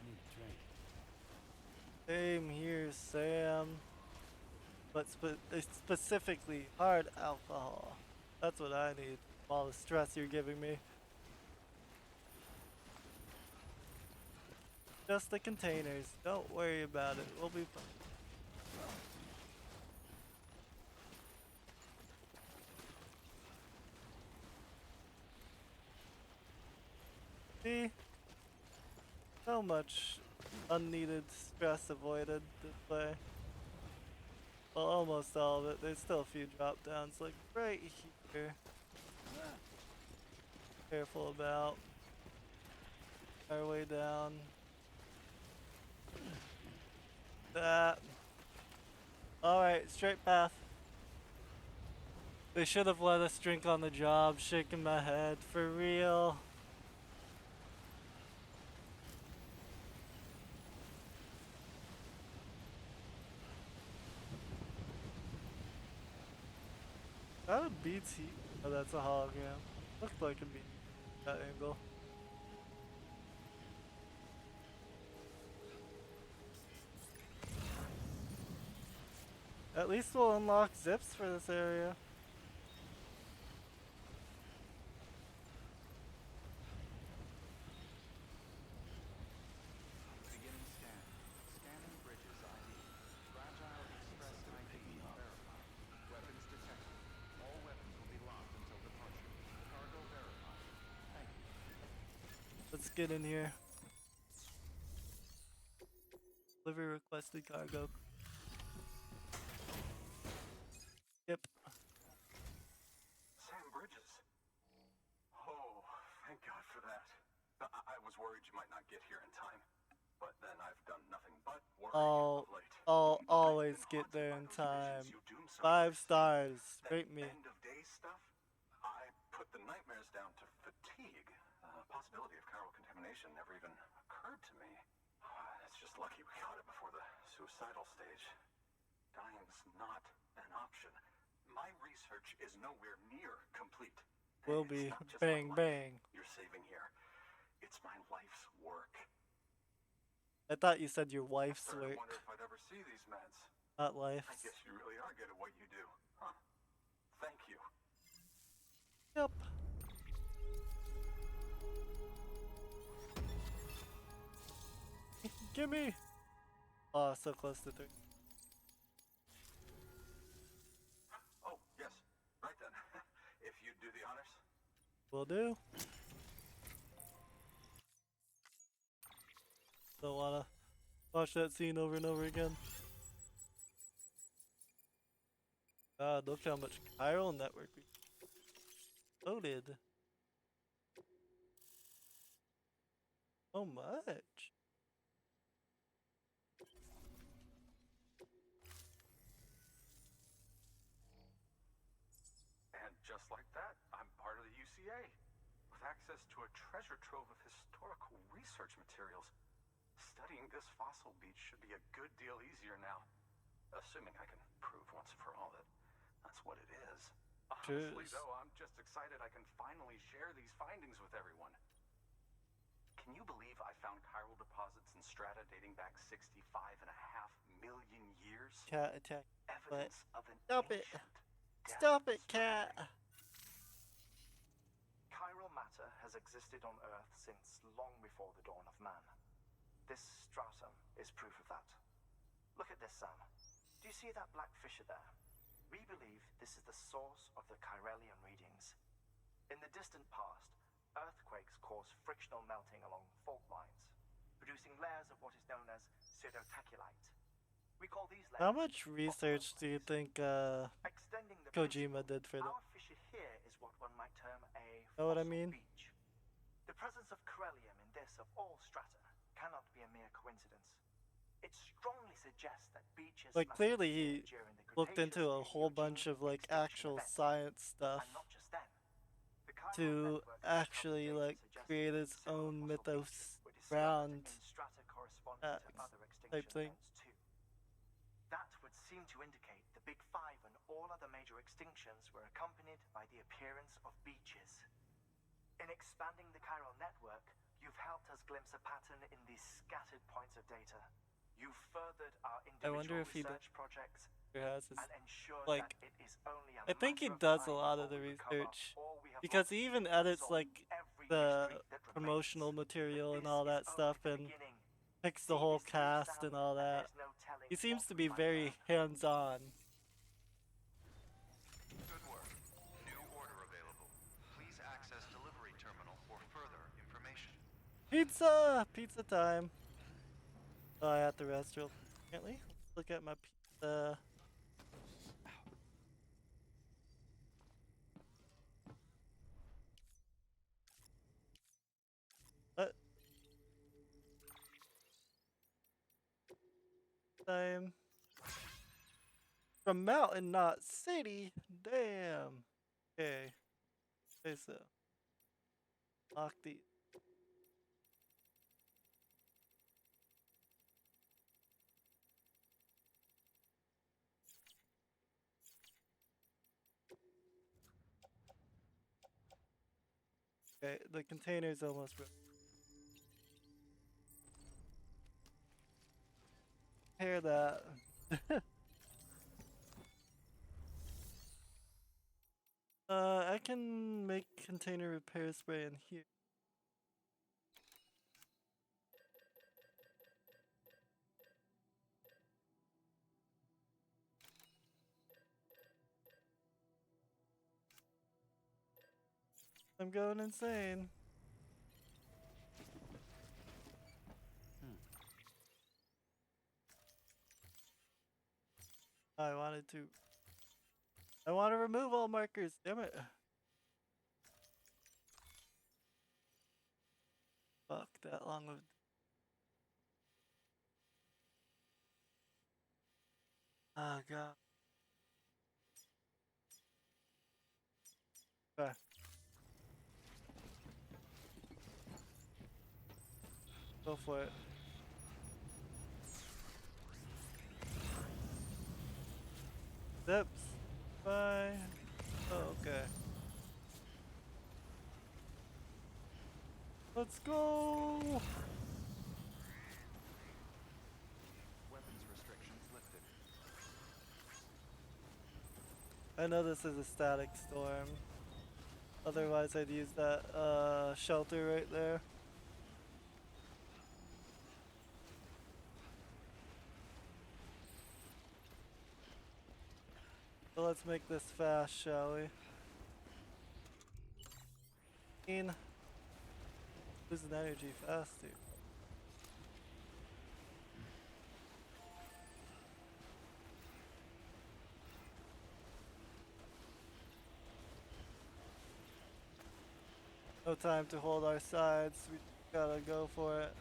need a drink. Same here, Sam. But specifically hard alcohol. That's what I need. All the stress you're giving me. Just the containers. Don't worry about it. We'll be fine. See? So much unneeded stress avoided this play. Well, almost all of it. There's still a few drop downs, like right here. Careful about our way down. That. Alright, straight path. They should have let us drink on the job, shaking my head, for real. Is that a BT? Oh, that's a hologram. Looked like a BT, that angle. At least we'll unlock zips for this area. let's get in here. Deliver requested cargo. Yep. Sam Bridges. Oh, thank God for that. I was worried you might not get here in time. But then I've done nothing but worry of late. I'll I've always been get haunted there by in those visions time. you doomed some 5 of us. stars. That Rate me. end of days stuff, I put the nightmares down to fatigue. Possibility of chiral contamination never even occurred to me. It's just lucky we caught it before the suicidal stage. Dying's not an option. My research is nowhere near complete. Will It's be. not just Bang, my life bang. you're saving here. It's my life's work. I thought you said your wife's I work, wonder if I'd ever see these meds. not I life's. guess you really are good at what you do. Huh. Thank you. Yep. Gimme! Oh, so close to 3. Oh, yes. Right then. If you'd do the honors. Will do. Don't wanna watch that scene over and over again. God, look how much chiral network we loaded. So much. And just like that, I'm part of the UCA. With access to a treasure trove of historical research materials. Studying this fossil beach should be a good deal easier now. Assuming I can prove once and for all that that's what it is. Honestly, though, I'm just excited I can finally share these findings with everyone. Can you believe I found chiral deposits in strata dating back 65.5 million years? Cat attack. Evidence of an Stop it. ancient Stop it, death cat. Chiral matter has existed on Earth since long before the dawn of man. This stratum is proof of that. Look at this, Sam. Do you see that black fissure there? We believe this is the source of the chiralium readings. In the distant past, earthquakes cause frictional melting along fault lines, producing layers of what is known as pseudotaculite. We call these layers How much research do you think extending the Kojima did for that? Our fissure here is what one might term a Know what I fossil mean? beach. The presence of chiralium in this of all strata cannot be a mere coincidence. It strongly suggests that beaches Like, must clearly have he appeared during the looked into a Cretaceous whole bunch Paleogene of like extinction actual event. science stuff And not just then. The chiral to network has actually recovered like data suggesting create that his similar own fossil mythos beaches were discovered around in strata corresponding that to other type extinction thing. events too. That would seem to indicate the Big Five and all other major extinctions were accompanied by the appearance of beaches. In expanding the chiral network, you've helped us glimpse a pattern in these scattered points of data. You've furthered our I wonder individual if he research projects has his, and ensured like, that it is only a I think he matter of does a time lot of before the we recover research all we have because lost he even and edits solve like every the mystery that promotional remains. material But and this all is that only stuff the and beginning. picks the See whole this through, cast Sam, and all and that. there's no telling He seems what to we be might very learn. hands-on. Good work. New order available. Please access delivery terminal for further information. Pizza! Pizza time. Oh, I have to rest real quickly. Let's look at my pizza. What? Time. From Mountain Knot City? Damn. Okay. Okay, so. Lock the. Okay, the container's almost ready. Repair that. I can make container repair spray in here. I'm going insane. I wanted to. I want to remove all markers. Damn it. Fuck that long of. Oh god. Okay. Go for it. Steps. Bye. Oh, okay. Let's go. Weapons restrictions lifted. I know this is a static storm. Otherwise, I'd use that shelter right there. So let's make this fast, shall we? Losing energy fast, dude. No time to hold our sides. We gotta go for it.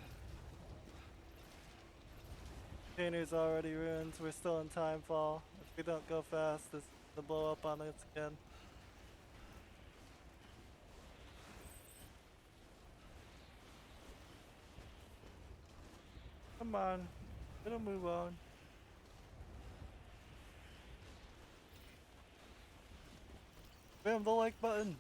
Container's already ruined. We're still in timefall. If we don't go fast, this will blow up on us again. Come on. It'll move on. Bam the like button.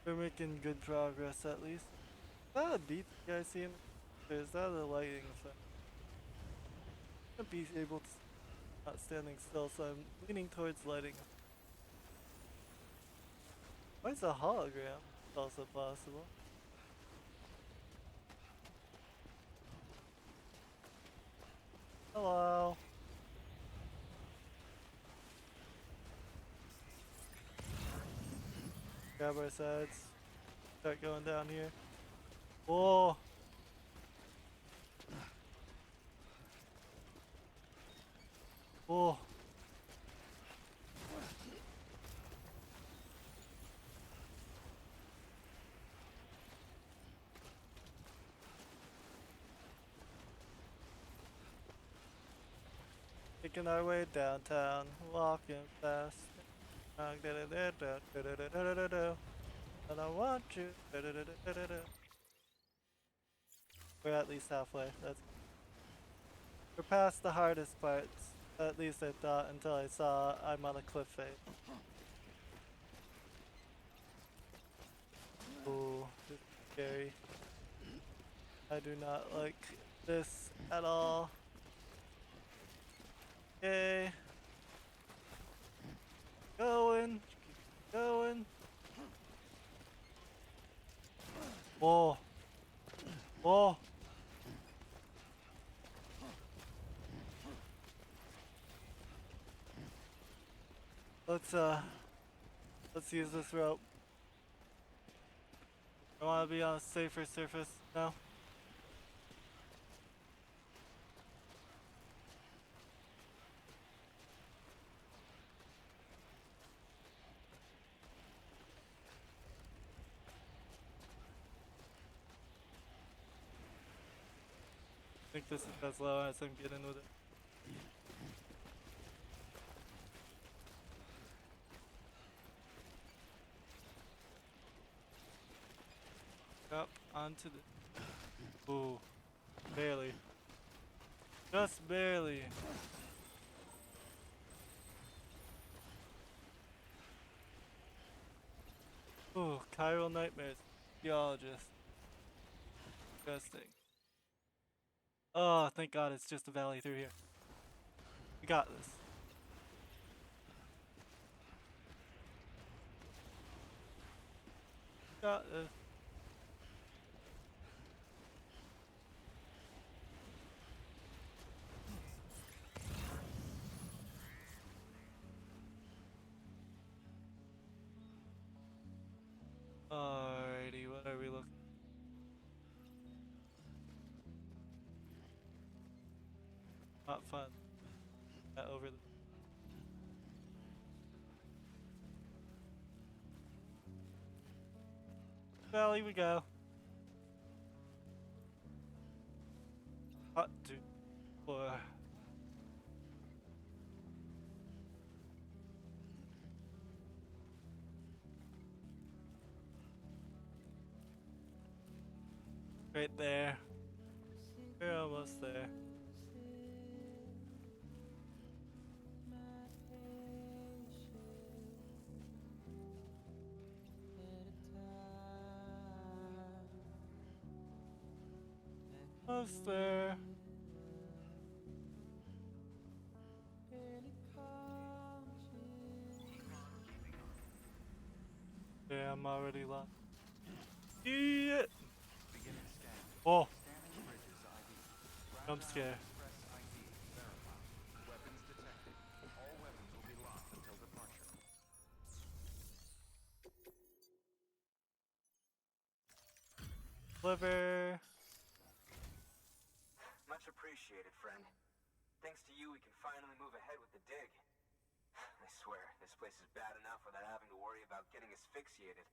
We're making good progress at least. Is that a beat you guys seeing? Or is that a lighting effect? I'm gonna be able to not standing still, so I'm leaning towards lighting. Why is a hologram also possible? Hello. Grab our sides. Start going down here. Whoa. Whoa. Making our way downtown, walking fast. And I want you. We're at least halfway. We're past the hardest parts. At least I thought until I saw I'm on a cliff face. Ooh, this is scary. I do not like this at all. Okay. Going. Going. Whoa. Whoa. Let's use this rope. I want to be on a safer surface now. I think this is as low as I'm getting with it. Up onto the. Ooh, barely. Just barely. Ooh, chiral nightmares. Geologist. Disgusting. Oh, thank God it's just a valley through here. We got this. Got this. Alrighty, what are we looking? Not fun. Over the valley we go. Hot dude. Boy. Right there. We're almost there. Almost there. Yeah, I'm already lost. Yeah. Beginning scan. Oh, Scanning bridges ID. jump scare. Express ID verified. Weapons detected. All weapons will be locked until departure. Sliver. Much appreciated, friend. Thanks to you, we can finally move ahead with the dig. I swear, this place is bad enough without having to worry about getting asphyxiated.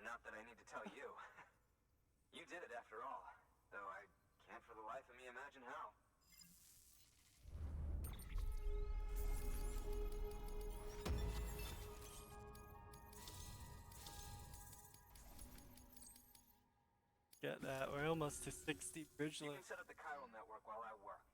Not that I need to tell you. You did it after all, though I can't for the life of me imagine how. Get that. We're almost to 60 bridge You length. can set up the chiral network while I work.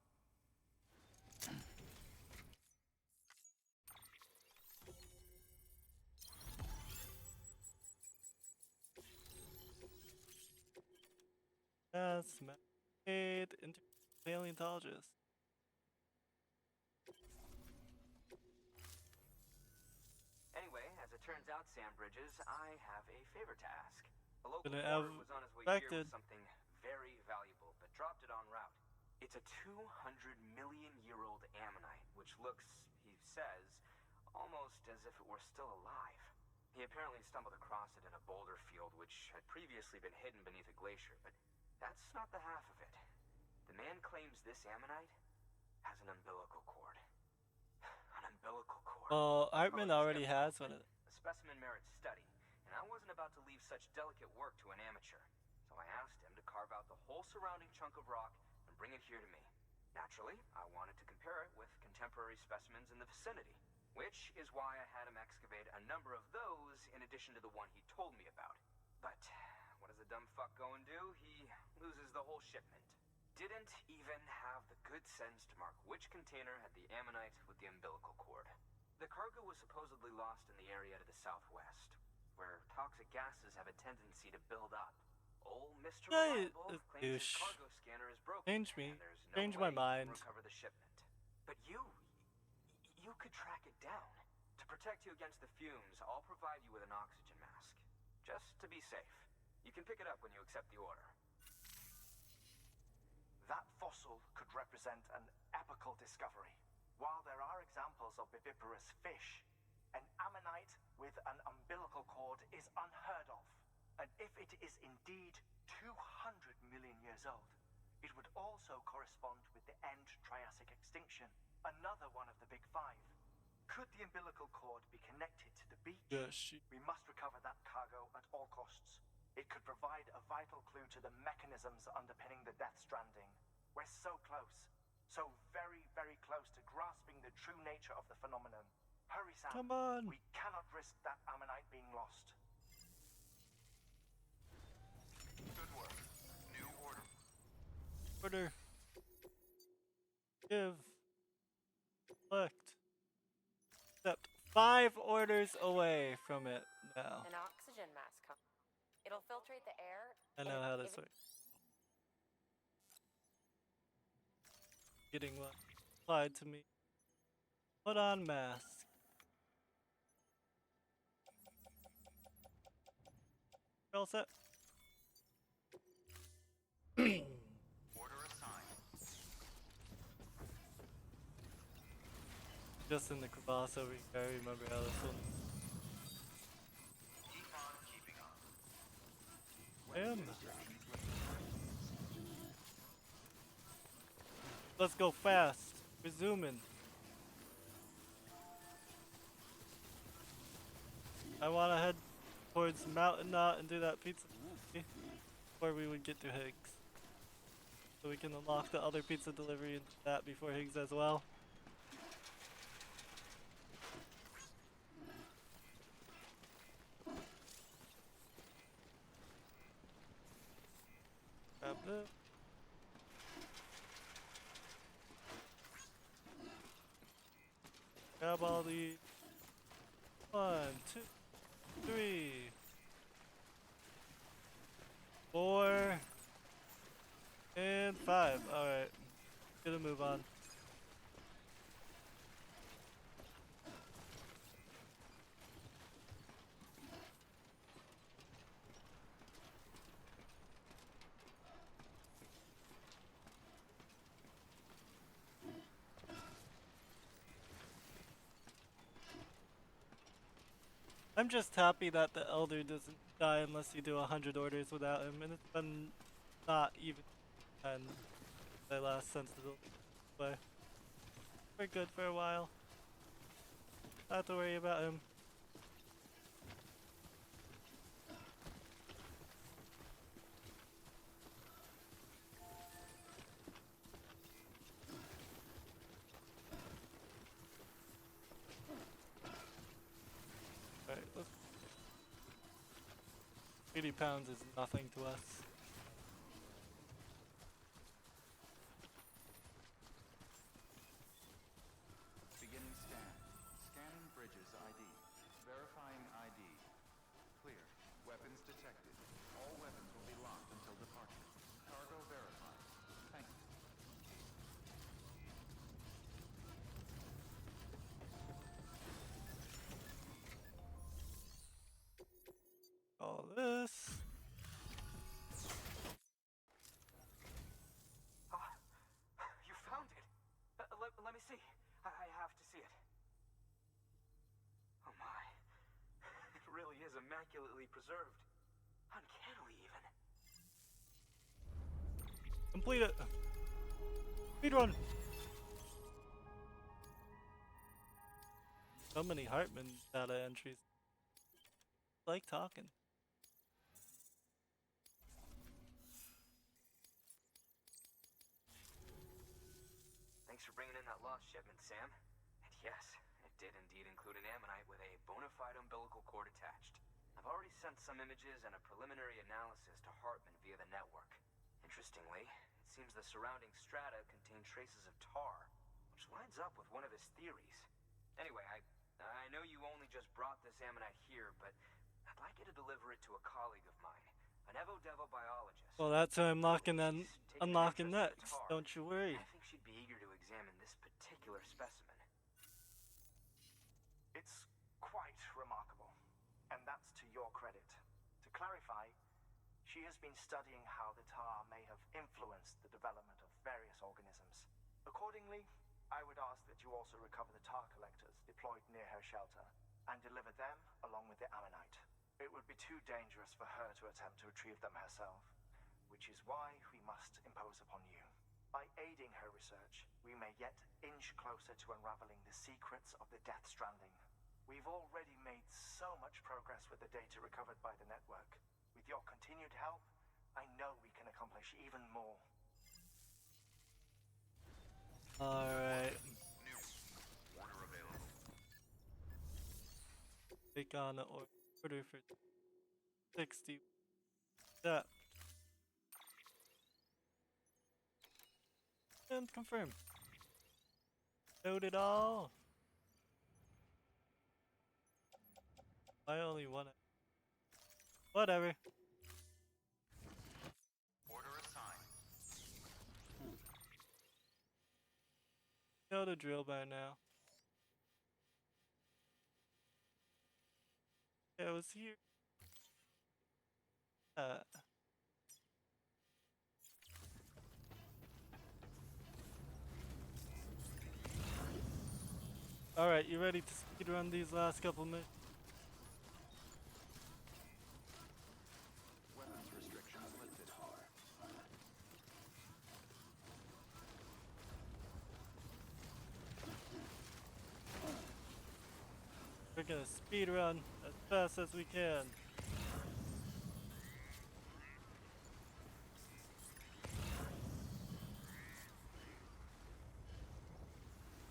Yes, made into paleontologist. Anyway, as it turns out, Sam Bridges, I have a favor to ask. A local Gonna porter have was on his way here expected. with something very valuable, but dropped it en route. It's a 200-million-year-old ammonite, which looks, he says, almost as if it were still alive. He apparently stumbled across it in a boulder field which had previously been hidden beneath a glacier, but that's not the half of it. The man claims this ammonite has an umbilical cord. An umbilical cord. Well, Heartman Probably already skeptical, has one. but a specimen merits study, and I wasn't about to leave such delicate work to an amateur. So I asked him to carve out the whole surrounding chunk of rock and bring it here to me. Naturally, I wanted to compare it with contemporary specimens in the vicinity, which is why I had him excavate a number of those in addition to the one he told me about. But what does a dumb fuck go and do? He loses the whole shipment. Didn't even have the good sense to mark which container had the ammonite with the umbilical cord. The cargo was supposedly lost in the area to the southwest, where toxic gases have a tendency to build up. Old Mr. Hey, Reliable claims his douche. cargo scanner is broken, Change me. and there's no Change way my mind. he can recover the shipment. But you could track it down. To protect you against the fumes, I'll provide you with an oxygen mask. Just to be safe. You can pick it up when you accept the order. That fossil could represent an epochal discovery. While there are examples of viviparous fish, an ammonite with an umbilical cord is unheard of. And if it is indeed 200 million years old, it would also correspond with the end Triassic extinction, another one of the big five. Could the umbilical cord be connected to the beach? Yes. We must recover that cargo at all costs. It could provide a vital clue to the mechanisms underpinning the Death Stranding. We're so close. So very, very close to grasping the true nature of the phenomenon. Hurry, Sam. Come on. We cannot risk that ammonite being lost. Good work. New order. Order. Give. Select. Accept. 5 orders away from it now. An oxygen mask. It'll filtrate the air. I know how this works. Getting what applied to me. Put on mask. You're all set. Order assigned. just in the crevasse over here. I remember how this one. Keep on keeping on. Damn. Let's go fast. We're zooming. I want to head towards Mountain Knot and do that pizza before we would get to Higgs. So we can unlock the other pizza delivery and do that before Higgs as well. Grab this. Grab all the 1, 2, 3, 4, and 5. Alright. Gonna move on. I'm just happy that the Elder doesn't die unless you do 100 orders without him, and it's been not even 10 I last sent it away. We're good for a while. Not have to worry about him. Alright, let's 80 pounds is nothing to us. Beginning scan. Scanning bridges ID. Verifying ID. Clear. Weapons detected. All weapons will be locked until departure. Cargo verified. Thank you. All this. You found it. Let me see. I have to see it. Oh my. It really is immaculately preserved. Uncannily even. Complete it. Speedrun. So many Heartman data entries. I like talking. Thanks for bringing in that lost shipment, Sam. And yes, it did indeed include an ammonite with a bona fide umbilical cord attached. I've already sent some images and a preliminary analysis to Heartman via the network. Interestingly, it seems the surrounding strata contain traces of tar, which lines up with one of his theories. Anyway, I know you only just brought this ammonite here, but I'd like you to deliver it to a colleague of mine, an Evo Devo biologist. Well, that's who I'm unlocking Taking an next. interest in the tar. Don't you worry. I think she'd be eager to examine this particular specimen. It's quite remarkable, and that's to your credit. To clarify, she has been studying how the tar may have influenced the development of various organisms. Accordingly, I would ask that you also recover the tar collectors deployed near her shelter and deliver them along with the ammonite. It would be too dangerous for her to attempt to retrieve them herself, which is why we must impose upon you. By aiding her research, we may yet inch closer to unraveling the secrets of the Death Stranding. We've already made so much progress with the data recovered by the network. With your continued help, I know we can accomplish even more. Alright. New. Order available. Take on an order for 60. That. And confirm. Load it all. I only want it. Whatever. Order assigned. Know the drill by now. Yeah, it was here. Alright, you ready to speedrun these last couple minutes? Weapons restrictions lifted. We're gonna speedrun as fast as we can.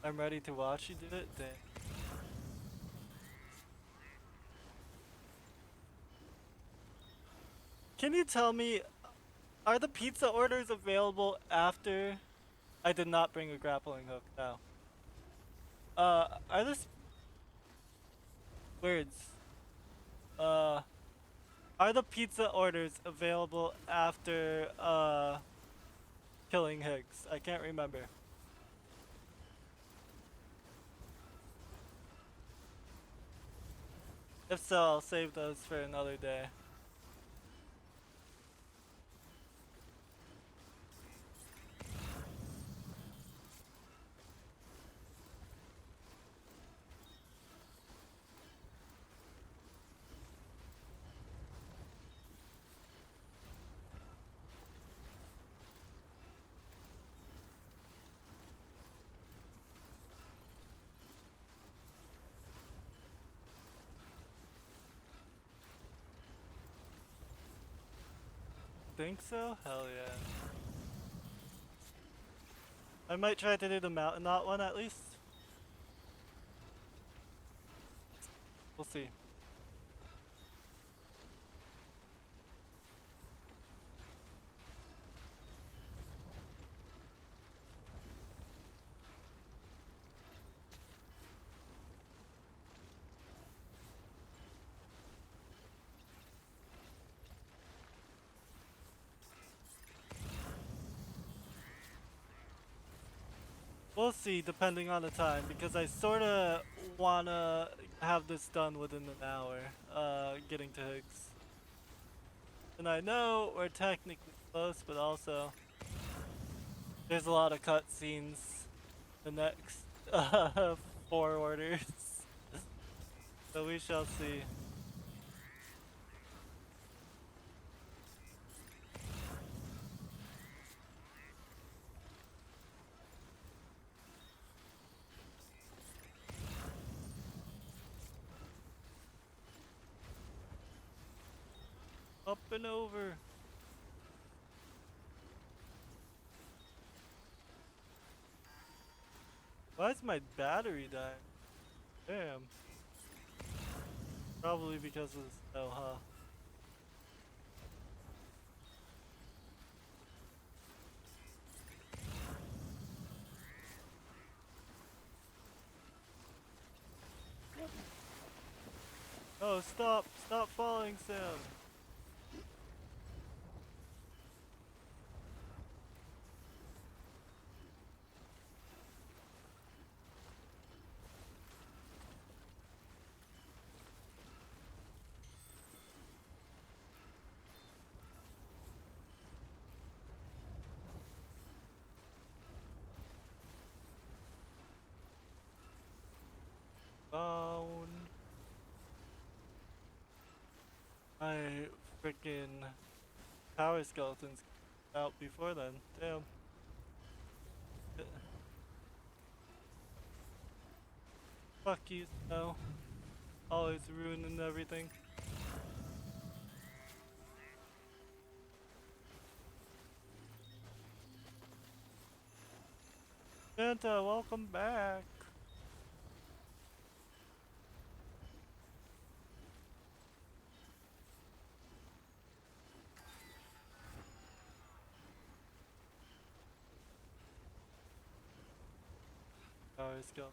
I'm ready to watch you do it. Dang. Can you tell me, are the pizza orders available after? I did not bring a grappling hook now. Are this words? Are the pizza orders available after killing Higgs? I can't remember. If so, I'll save those for another day. Think so? Hell yeah. I might try to do the mountain knot one at least. We'll see. We'll see depending on the time because I sorta wanna have this done within an hour, getting to Higgs. And I know we're technically close, but also there's a lot of cutscenes the next 4 orders. So we shall see. Up and over. Why is my battery dying? Damn. Probably because of the snow, huh? Oh, stop! Stop falling, Sam! Phone. My freaking power skeletons out before then. Damn. Fuck you, Snow. Always ruining everything. Santa, welcome back. Power skeleton.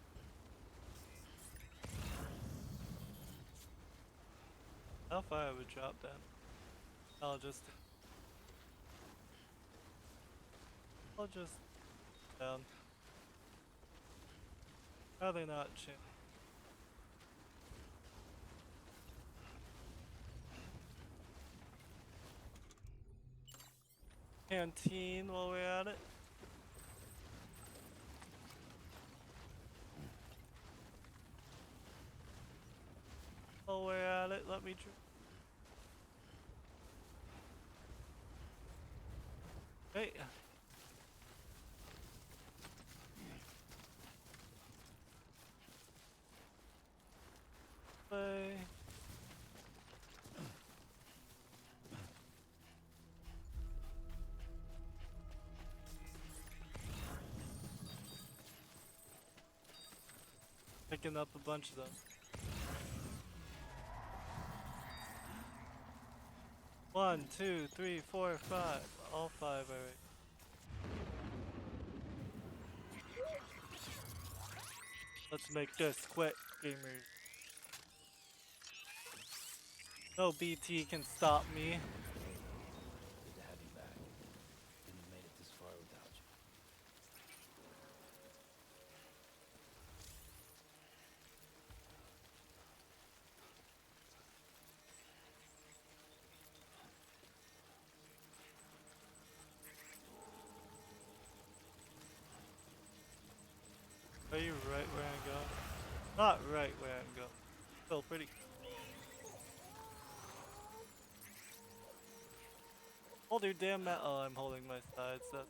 How far I would drop that? I'll just down. How are they not chin? Canteen while we're at it. while we're at it, let me hey. Play. Picking up a bunch of them. One, two, three, four, five. All five already. Let's make this quick, gamers. No BT can stop me. Good to have you back. Couldn't have made it this far without you. Are you right where I'm going? Not right where I'm going. Still pretty. Hold your damn oh, I'm holding my sides. That's...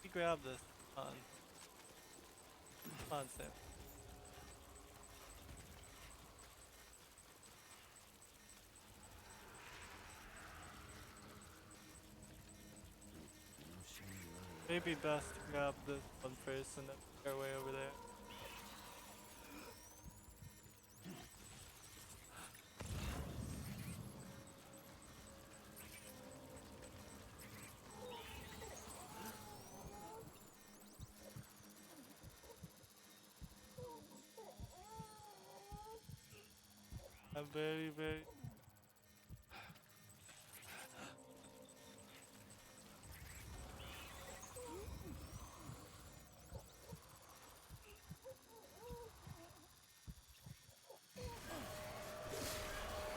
You grab this. Come on, Sam. Maybe best to grab this one first and then make our way over there. I'm very...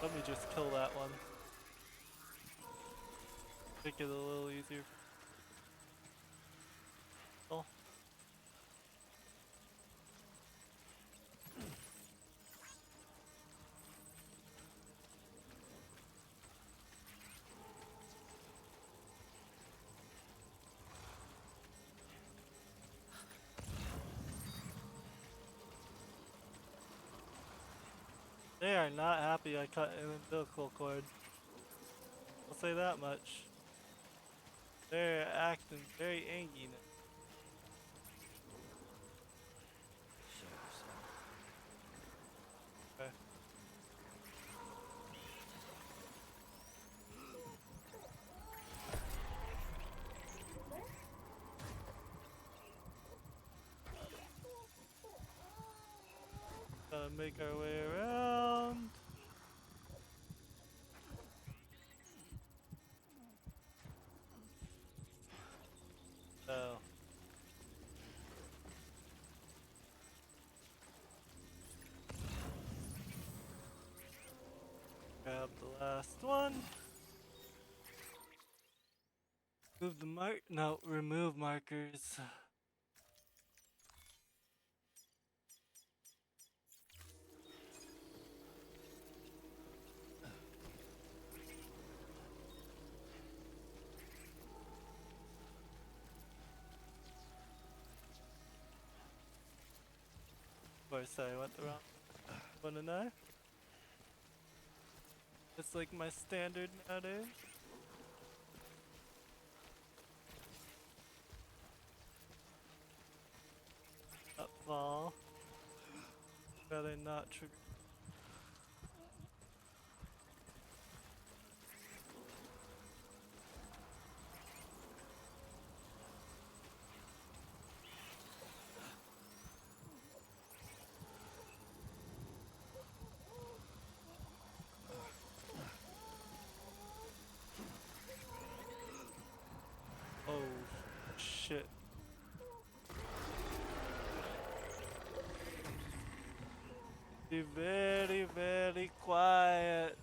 Let me just kill that one. Make it a little easier. Oh. They are not happy I cut an umbilical cord. I'll say that much. They're acting very angry now. Okay. Gotta make our way around. Oh. Grab the last one. Move the no, remove markers. Of course, I went the wrong one and I. It's like my standard nowadays. Up fall. Rather not trigger. Oh, shit. Be very, very quiet.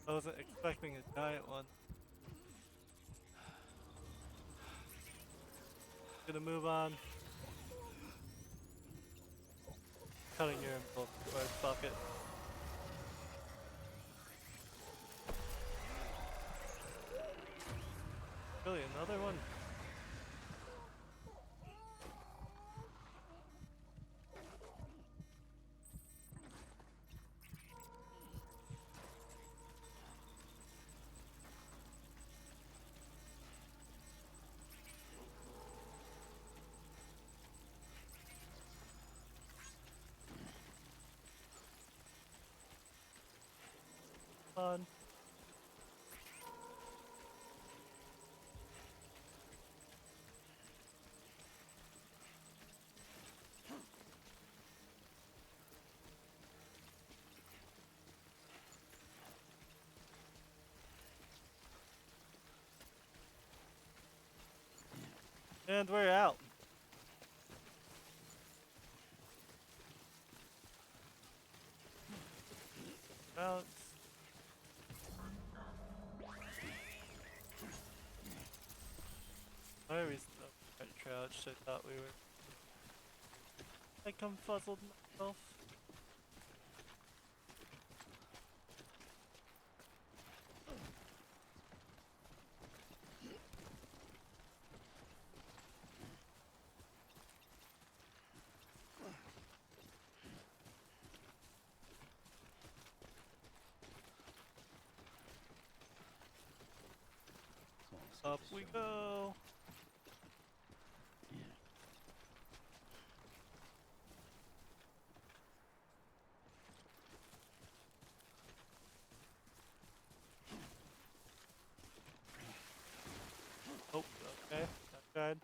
I wasn't expecting a giant one. Gonna move on. Cutting your impulse cord, fuck it. Really, another one? Fun. And we're out. Bounce. Why are we still crouched? I thought we were. I confuzzled myself. Up we go. Oh, okay. That tried.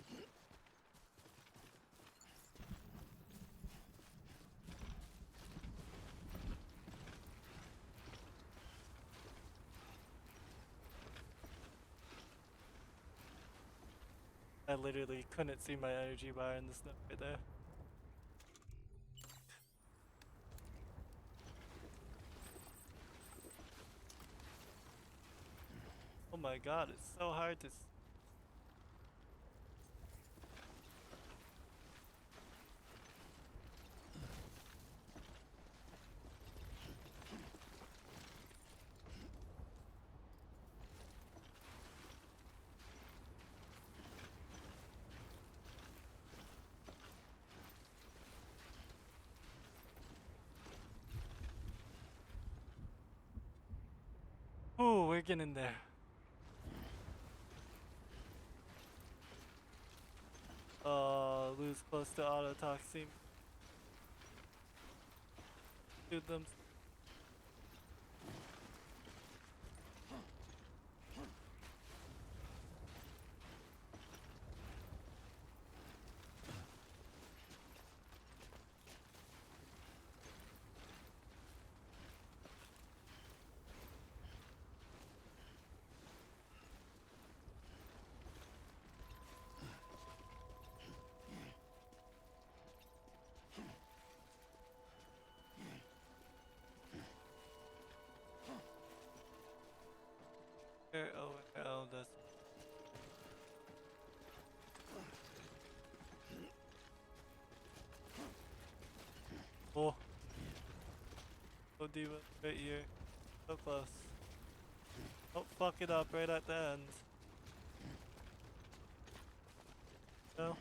I literally couldn't see my energy bar in the snip right there. Oh my god, it's so hard to Ooh, we're getting there. Lose close to autotoxin. Shoot them. Oh, that's. Oh. Oh, Diva, right here. So close. Don't fuck it up right at the end. No.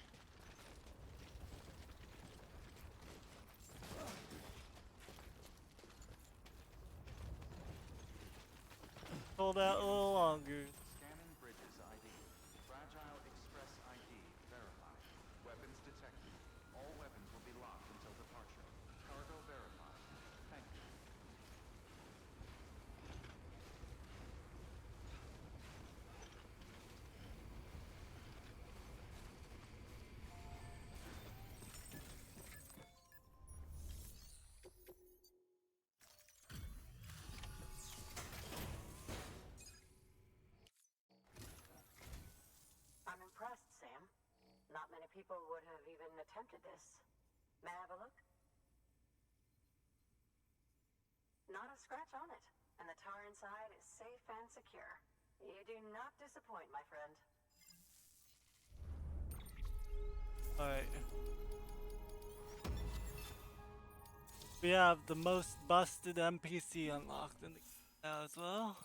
Hold out a little longer. Scanning bridges ID. Fragile Express ID verified. Weapons detected. All weapons will be locked until departure. Cargo verified. Thank you. I'm impressed, Sam. Not many people would have even attempted this. May I have a look? Not a scratch on it, and the tar inside is secure. You do not disappoint, my friend. Alright. We have the most busted NPC unlocked in the game now as well.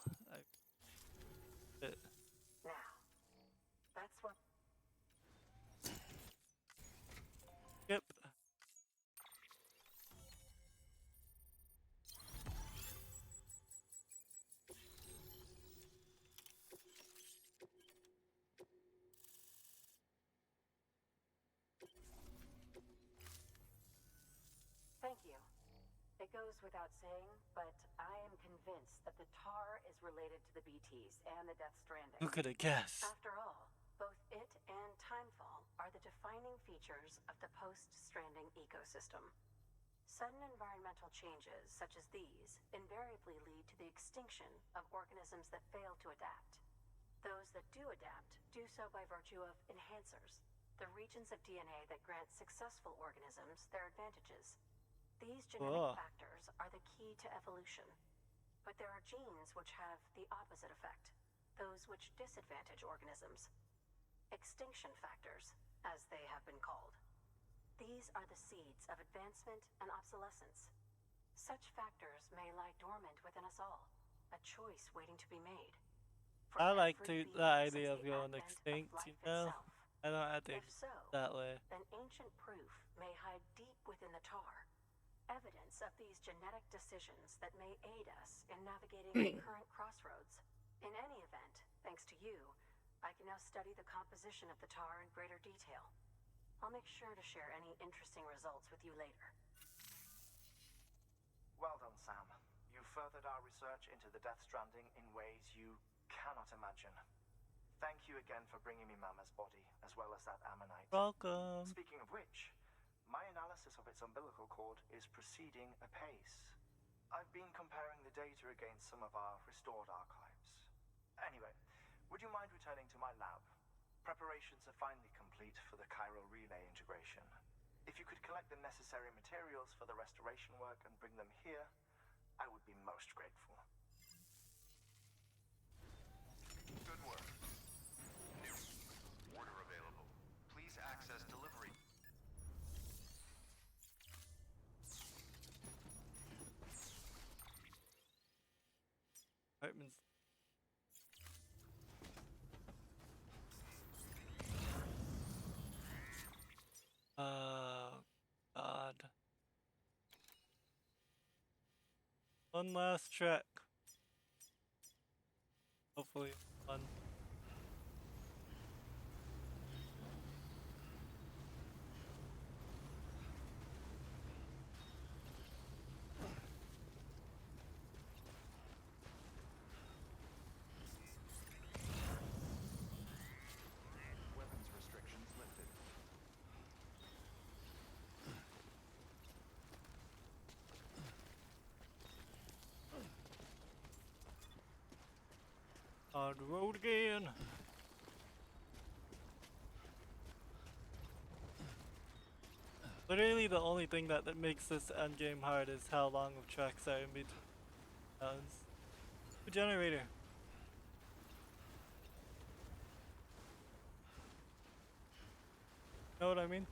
Now, that's what. Yep. Thank you. It goes without saying, but I am convinced that the tar is related to the BTs and the Death Stranding. Who could have guessed? After all, both it and Timefall are the defining features of the post-Stranding ecosystem. Sudden environmental changes such as these invariably lead to the extinction of organisms that fail to adapt. Those that do adapt do so by virtue of enhancers, the regions of DNA that grant successful organisms their advantages. These genetic factors are the key to evolution. But there are genes which have the opposite effect, those which disadvantage organisms. Extinction factors, as they have been called. These are the seeds of advancement and obsolescence. Such factors may lie dormant within us all, a choice waiting to be made. I like the idea of going extinct, you know? I don't have to that way. Then ancient proof may hide deep within the tar. Evidence of these genetic decisions that may aid us in navigating the current crossroads. In any event, thanks to you, I can now study the composition of the tar in greater detail. I'll make sure to share any interesting results with you later. Well done, Sam. You furthered our research into the Death Stranding in ways you cannot imagine. Thank you again for bringing me Mama's body, as well as that ammonite. Welcome. Speaking of which, my analysis of its umbilical cord is proceeding apace. I've been comparing the data against some of our restored archives. Anyway, would you mind returning to my lab? Preparations are finally complete for the chiral relay integration. If you could collect the necessary materials for the restoration work and bring them here, I would be most grateful. Good work. New order available. Please access delivery. Heartman's. God. One last track. Hopefully, fun. Weapons restrictions lifted. On the road again. Literally the only thing that makes this endgame hard is how long of tracks are in between rounds. The generator. Know what I mean?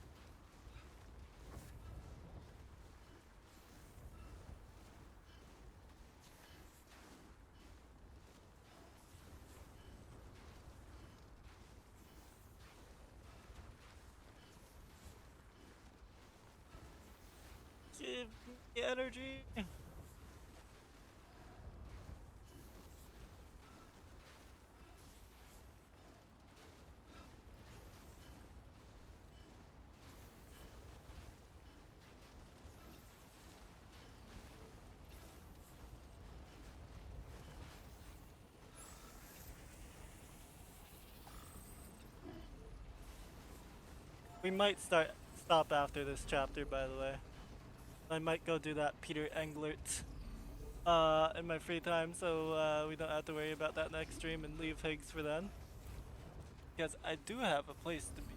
Give me energy. We might stop after this chapter, by the way. I might go do that Peter Englert in my free time, so we don't have to worry about that next stream and leave Higgs for then. Because I do have a place to be,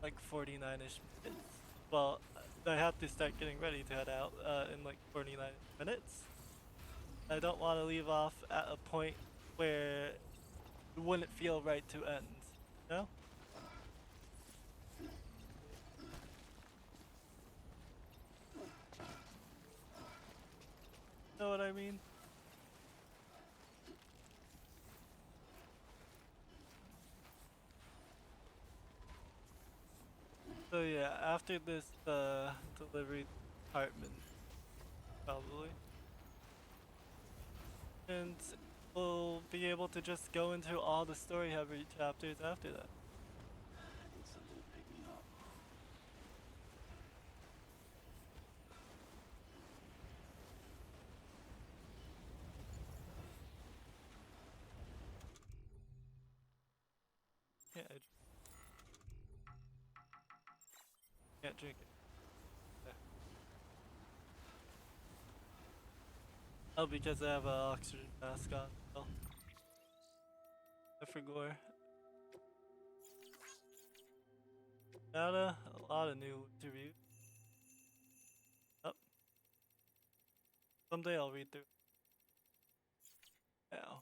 like 49-ish minutes. Well, I have to start getting ready to head out in like 49 minutes. I don't want to leave off at a point where it wouldn't feel right to end. You know what I mean? So yeah, after this delivery, Heartman probably, and we'll be able to just go into all the story-heavy chapters after that. Need something to pick me up. Yeah, I can't drink it. Yeah. Oh, because I have an oxygen mask on. Oh, I forgot. Got a lot of new interviews. Oh, someday I'll read through. Now,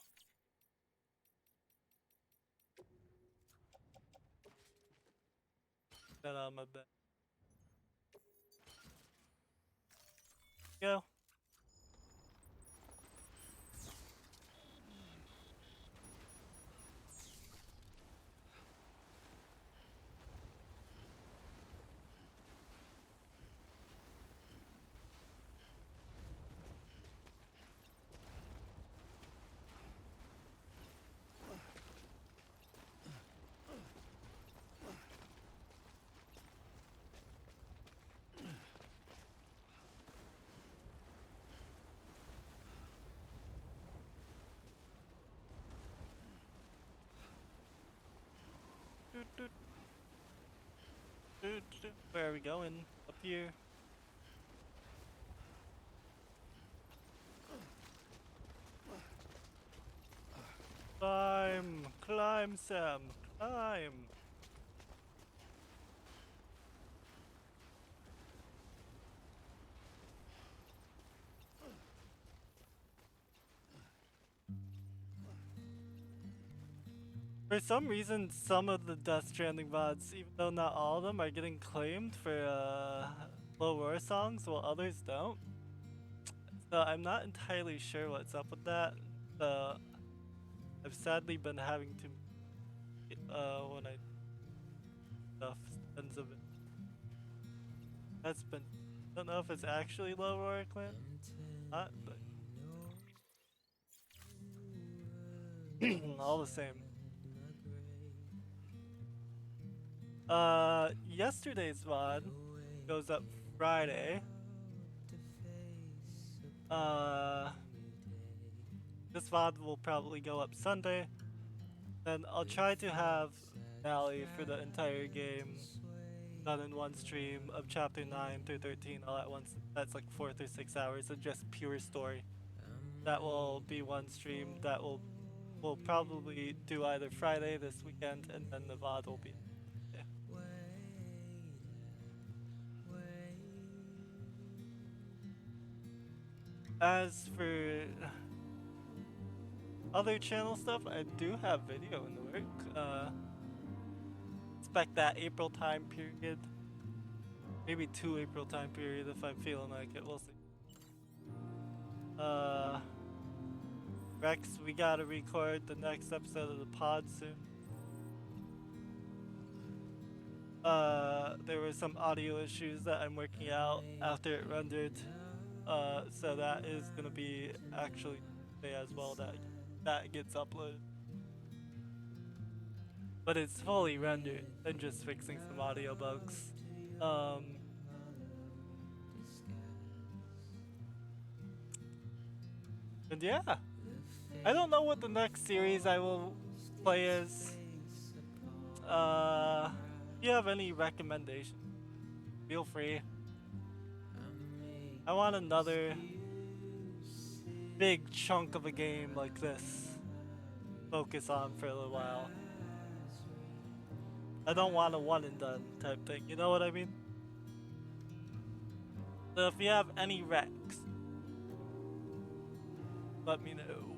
that on my bed. Go. Doot, doot. Doot, doot. Where are we going? Up here. Climb! Climb, Sam! Climb! For some reason, some of the Death Stranding VODs, even though not all of them, are getting claimed for low roar songs, while others don't. So I'm not entirely sure what's up with that. So I've sadly been having to when I stuff tons of it. That's been. I don't know if it's actually low roar clan, not, but all the same. Yesterday's VOD goes up Friday. This VOD will probably go up Sunday. Then I'll try to have finale for the entire game done in one stream of chapter 9 through 13 all at once. That's like 4 through 6 hours of just pure story. That will be one stream that we'll probably do either Friday this weekend, and then the VOD will be. Yeah. As for other channel stuff, I do have video in the work. Expect that April time period. Maybe 2 April time period if I'm feeling like it. We'll see. Rex, we gotta record the next episode of the pod soon. There were some audio issues that I'm working out after it rendered. So that is gonna be actually today as well that gets uploaded. But it's fully rendered and just fixing some audio bugs. And yeah, I don't know what the next series I will play is. If you have any recommendations, feel free. I want another big chunk of a game like this. Focus on for a little while. I don't want a one and done type thing, you know what I mean? So if you have any recs, let me know.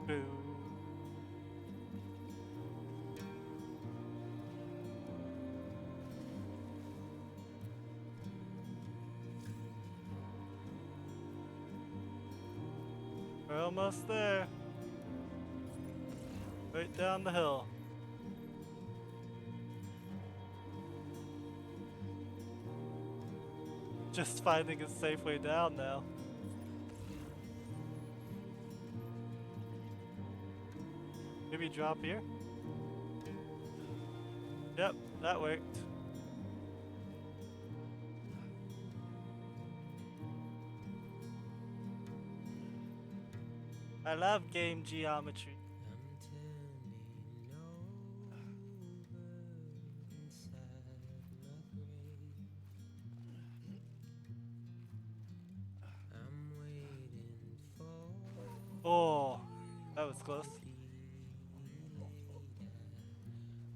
do. We're almost there. Right down the hill. Just finding a safe way down now. Maybe drop here? Yep, that worked. I love game geometry. Oh, that was close.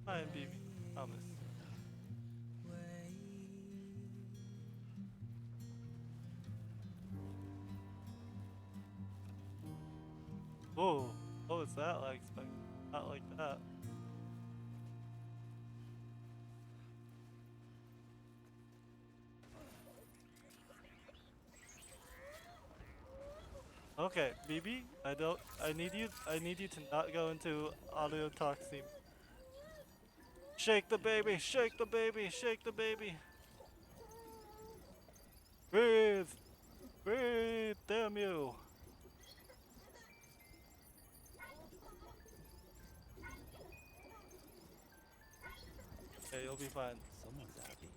Fine, BB. Promise. Whoa, what was that like? Not like that. Okay, BB, I need you to not go into audio toxin. Shake the baby, shake the baby, shake the baby. Breathe, breathe, damn you. Okay, you'll be fine. Someone's happy.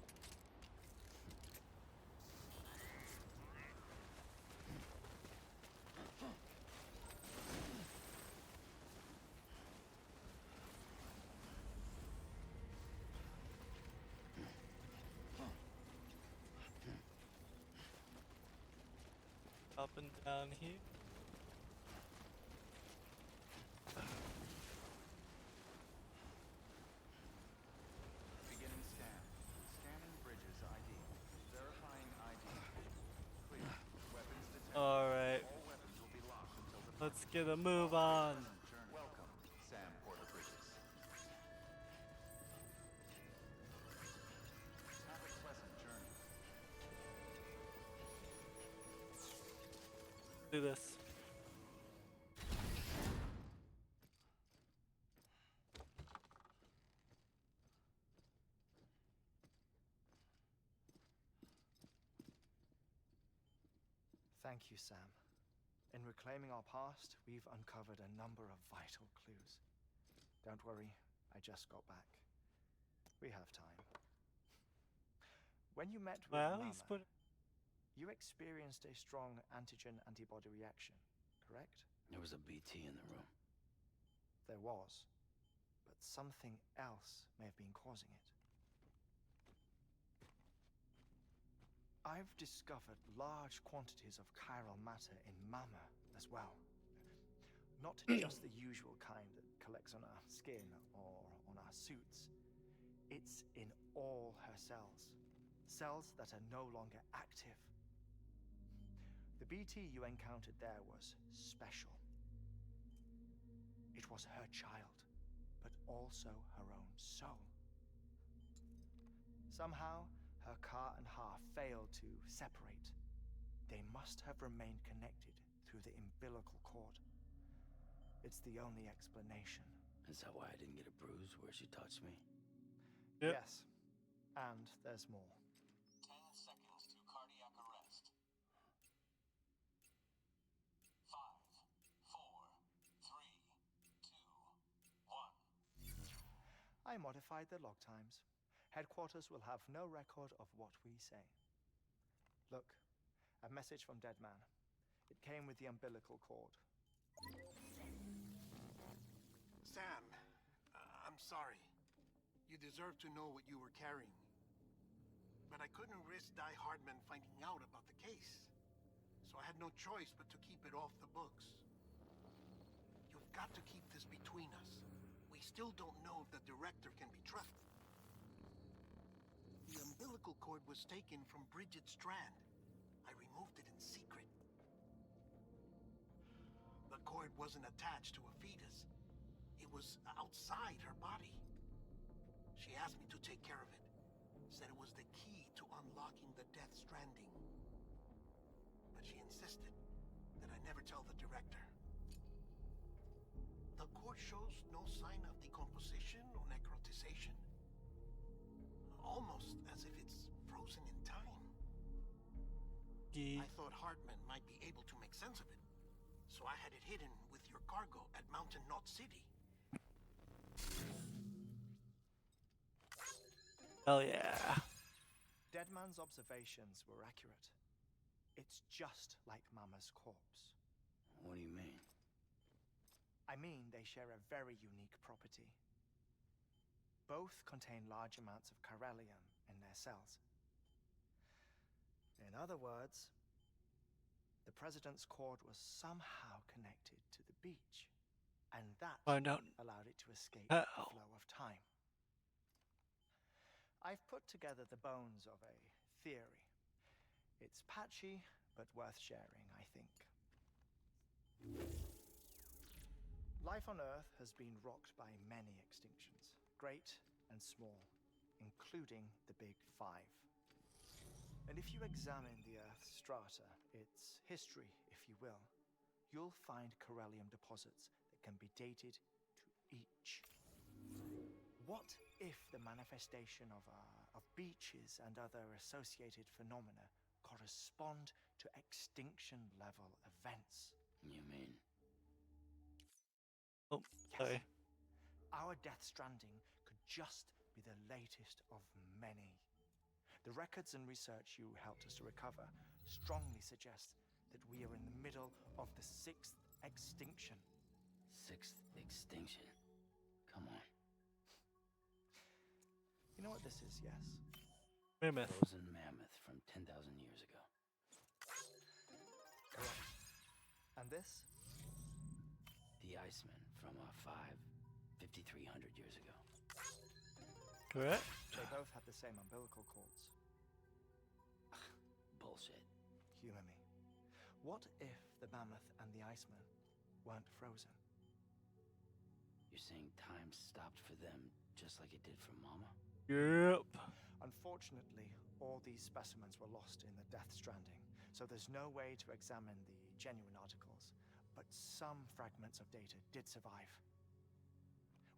Up and down here. Beginning scan. Scanning bridges ID. Verifying ID. Clear. Weapons detected. Alright. All weapons will be locked until the Let's get a move on. Welcome, Sam Porter Bridges. Have a pleasant journey. Do this. Thank you, Sam. In reclaiming our past, we've uncovered a number of vital clues. Don't worry, I just got back. We have time. When you met with Well, Mama, he's put. you experienced a strong antigen-antibody reaction, correct? There was a BT in the room. There was, but something else may have been causing it. I've discovered large quantities of chiral matter in Mama as well. Not just the usual kind that collects on our skin or on our suits. It's in all her cells. Cells that are no longer active. The BT you encountered there was special. It was her child, but also her own soul. Somehow, her Ka and Ha failed to separate. They must have remained connected through the umbilical cord. It's the only explanation. Is that why I didn't get a bruise where she touched me? Yep. Yes, and there's more. 10 seconds to cardiac arrest. 5, 4, 3, 2, 1. I modified the log times. Headquarters will have no record of what we say. Look, a message from Dead Man. It came with the umbilical cord. Sam, I'm sorry. You deserve to know what you were carrying. But I couldn't risk Heartman finding out about the case. So I had no choice but to keep it off the books. You've got to keep this between us. We still don't know if the director can be trusted. The umbilical cord was taken from Bridget Strand. I removed it in secret. The cord wasn't attached to a fetus. It was outside her body. She asked me to take care of it. Said it was the key to unlocking the Death Stranding. But she insisted that I never tell the director. The cord shows no sign of decomposition or necrotization. Almost as if it's frozen in time. I thought Heartman might be able to make sense of it. So I had it hidden with your cargo at Mountain Knot City. Hell yeah. Deadman's observations were accurate. It's just like Mama's corpse. What do you mean? I mean, they share a very unique property. Both contain large amounts of chiralium in their cells. In other words, the president's cord was somehow connected to the beach, and that allowed it to escape the flow of time. I've put together the bones of a theory. It's patchy, but worth sharing, I think. Life on Earth has been rocked by many extinctions, great and small, including the Big Five. And if you examine the Earth's strata, its history, if you will, you'll find chiralium deposits that can be dated to each. What if the manifestation of beaches and other associated phenomena correspond to extinction-level events? You mean? Oh, sorry. Yes. Our Death Stranding could just be the latest of many. The records and research you helped us to recover strongly suggest that we are in the middle of the 6th extinction. 6th extinction? Come on. You know what this is, yes? Mammoth. Frozen mammoth from 10,000 years ago. Correct. And this? The Iceman from 5,300 years ago. Correct. They both had the same umbilical cords. Bullshit. Humor me. What if the mammoth and the Iceman weren't frozen? You're saying time stopped for them just like it did for Mama? Yep. Unfortunately, all these specimens were lost in the Death Stranding, so there's no way to examine the genuine articles, but some fragments of data did survive.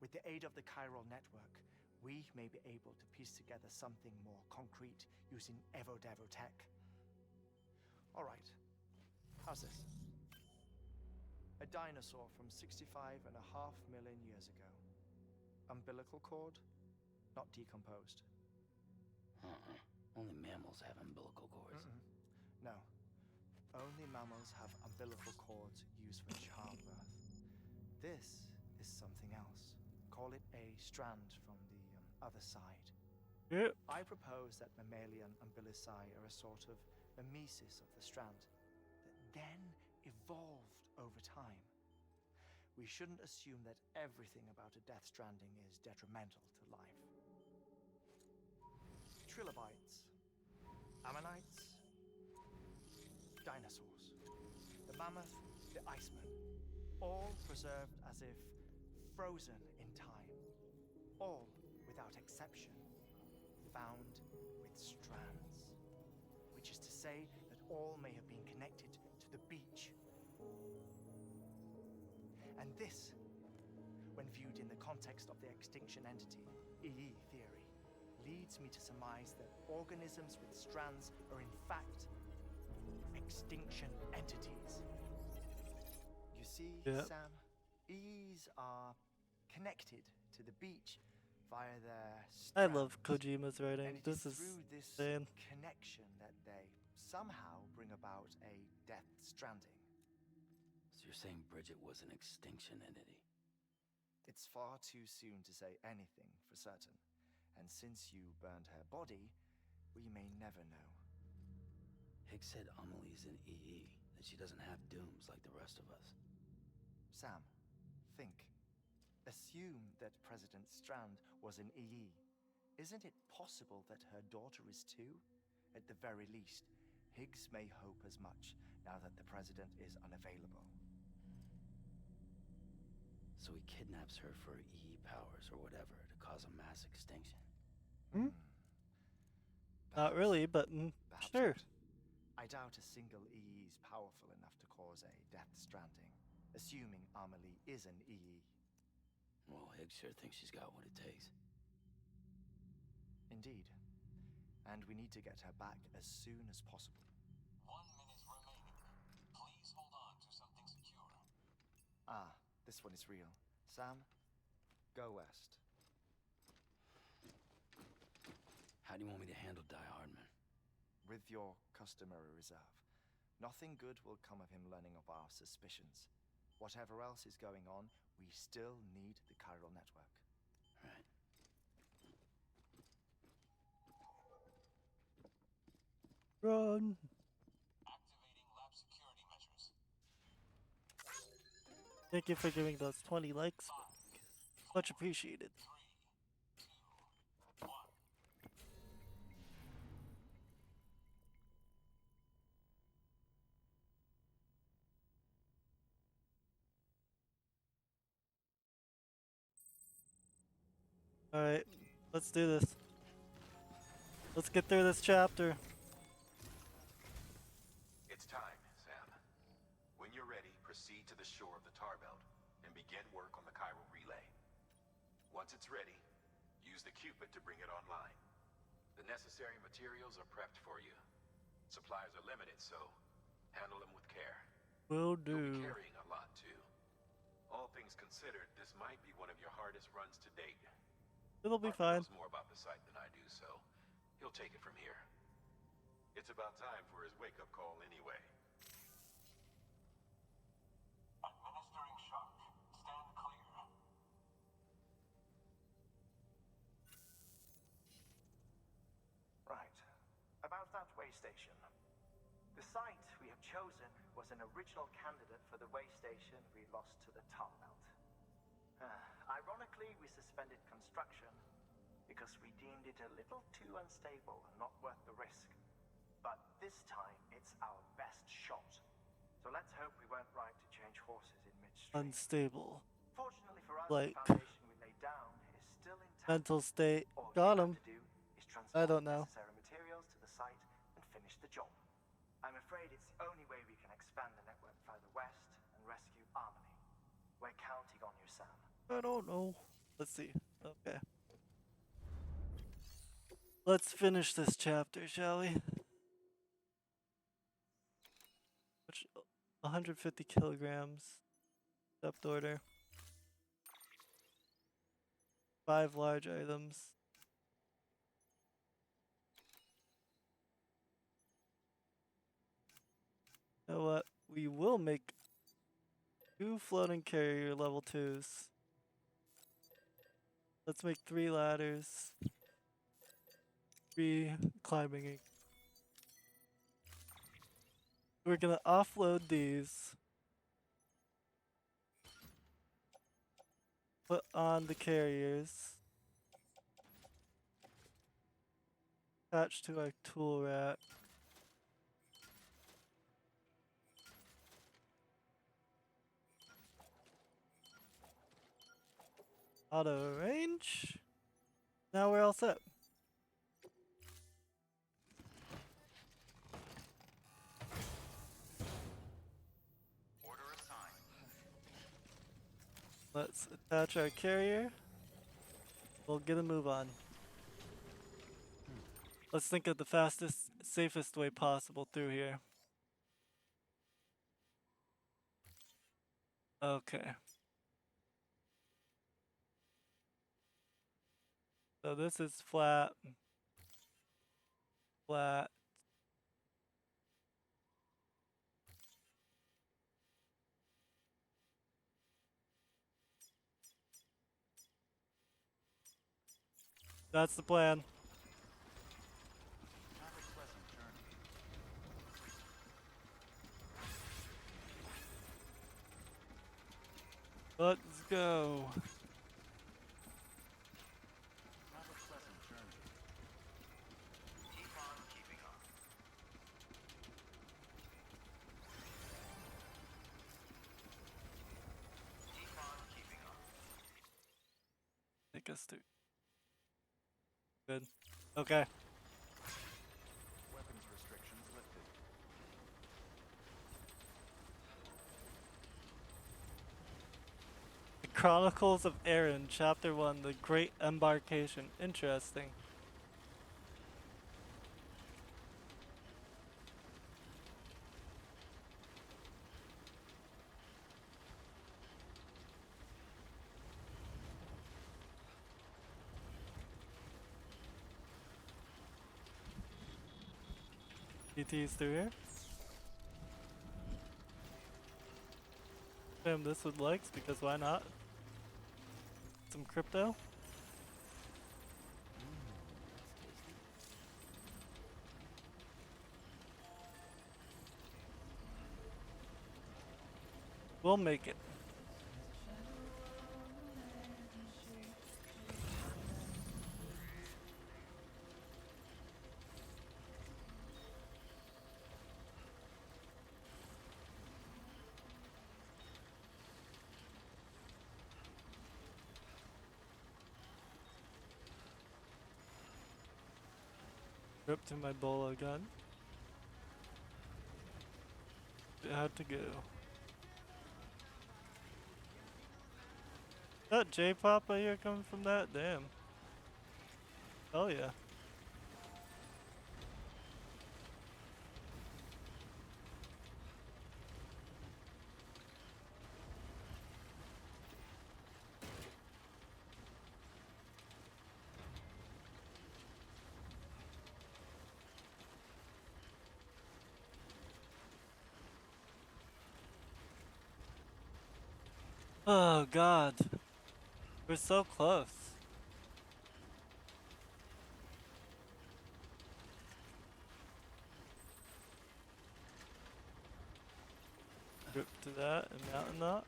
With the aid of the chiral network, we may be able to piece together something more concrete using Evo-Devo tech. All right, how's this? A dinosaur from 65.5 million years ago. Umbilical cord, not decomposed. Only mammals have umbilical cords. No. Only mammals have umbilical cords used for childbirth. This is something else. Call it a strand from the other side. Yep. I propose that mammalian umbilici are a sort of mimesis of the strand that then evolved over time. We shouldn't assume that everything about a Death Stranding is detrimental to life. Trilobites, ammonites, dinosaurs, the mammoth, the Iceman, all preserved as if frozen in time, all without exception found with strands, which is to say that all may have been connected to the beach. And this, when viewed in the context of the extinction entity, EE theory, leads me to surmise that organisms with strands are in fact extinction entities. You see, Sam, EEs are connected to the beach via their strands. I love Kojima's writing. And it This is through this insane. connection that they somehow bring about a Death Stranding. So you're saying Bridget was an extinction entity? It's far too soon to say anything for certain. And since you burned her body, we may never know. Higgs said Amelie's an EE, that she doesn't have dooms like the rest of us. Sam, think. Assume that President Strand was an EE. Isn't it possible that her daughter is too? At the very least, Higgs may hope as much now that the President is unavailable. So he kidnaps her for EE powers or whatever to cause a mass extinction. Hmm? Not really, but sure. Not. I doubt a single EE is powerful enough to cause a death stranding, assuming Amelie is an EE. Well, Higgs sure thinks she's got what it takes. Indeed. And we need to get her back as soon as possible. 1 minute remaining. Please hold on to something secure. Ah, this one is real. Sam, go west. How do you want me to handle Heartman? With your customary reserve. Nothing good will come of him learning of our suspicions. Whatever else is going on, we still need the chiral network. Right. Run. Activating lab security measures. Thank you for giving those 20 likes. Much appreciated. 3, 2, 1. Alright, let's do this. Let's get through this chapter. It's time, Sam. When you're ready, proceed to the shore of the tar belt and begin work on the chiral relay. Once it's ready, use the Cupid to bring it online. The necessary materials are prepped for you. Supplies are limited, so handle them with care. Will You'll be do. carrying a lot, too. All things considered, this might be one of your hardest runs to date. It'll be Heartman fine. knows more about the site than I do, so he'll take it from here. It's about time for his wake-up call anyway. Administering shock. Stand clear. Right. About that way station. The site we have chosen was an original candidate for the way station we lost to the tar belt. Ironically, we suspended construction because we deemed it a little too unstable and not worth the risk. But this time, it's our best shot. So let's hope we weren't right to change horses in midstream. Unstable. Fortunately for us, Like, the foundation we laid down is still intact. mental state. All Got you him. have to do is transport I don't know. necessary materials to the site and finish the job. I'm afraid it's the only way we can expand the network further west and rescue Amelie. We're counting on you, Sam. I don't know. Let's see. Okay. Let's finish this chapter, shall we? Which 150 kilograms. Depth order. 5 large items. You know what? We will make 2 floating carrier level 2s. Let's make 3 ladders. 3 climbing. We're gonna offload these. Put on the carriers. Attach to our tool rack. Auto range. Now we're all set. Order assigned. Let's attach our carrier. We'll get a move on. Let's think of the fastest, safest way possible through here. Okay. So this is flat. Flat. That's the plan. Have a pleasant journey. Let's go. Have a pleasant journey. Keep on keeping on. Keep on keeping on. take us through. Good. Okay. Weapons restrictions lifted. The Chronicles of Aaron, Chapter 1, The Great Embarkation. Interesting. GT's through here. Damn, this with likes because why not? Some crypto. We'll make it. Rip to my bola gun. It had to go. That J-pop I hear coming from that? Damn. Hell yeah. Oh god. We're so close. Rip to that and mountain that.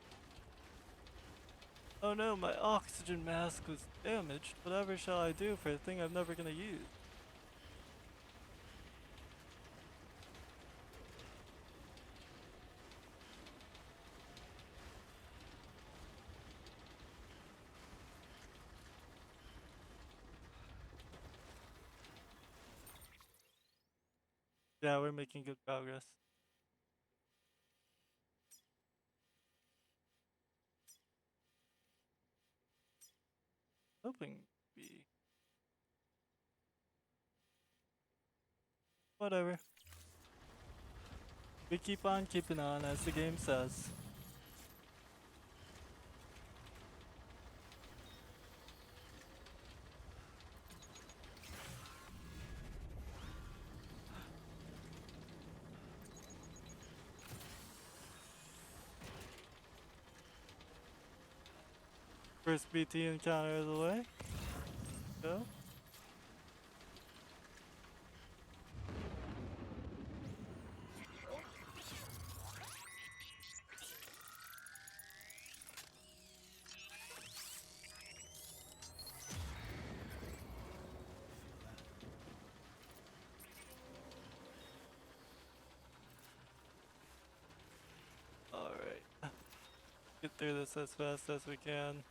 Oh no, my oxygen mask was damaged. Whatever shall I do for a thing I'm never gonna use? Yeah, we're making good progress. Hoping we... Whatever. We keep on keeping on, as the game says. First BT encounter of the way. Go. Alright. Get through this as fast as we can.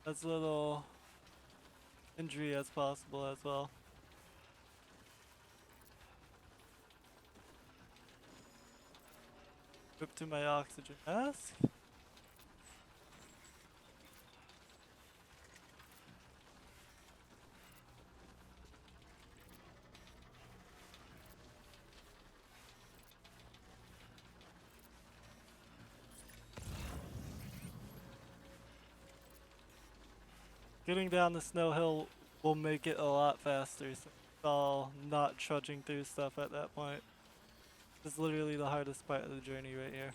As little injury as possible as well. Rip to my oxygen mask. Getting down the snow hill will make it a lot faster since it's all not trudging through stuff at that point. This is literally the hardest part of the journey right here.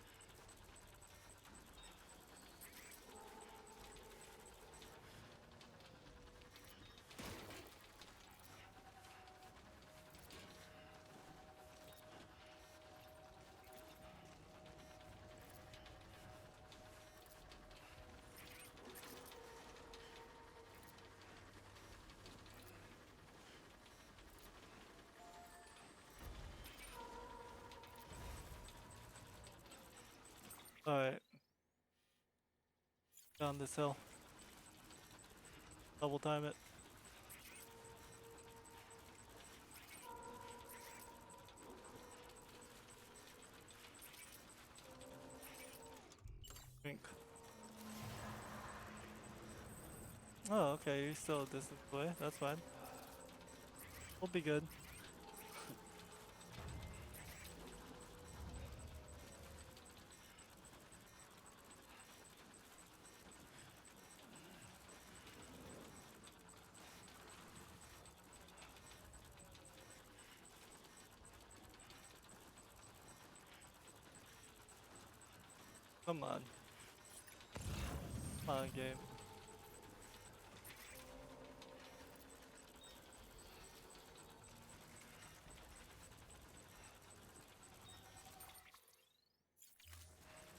Alright. Down this hill. Double time it. Drink. Oh, okay, you're still a distance away. That's fine. We'll be good. Come on. Come on, game.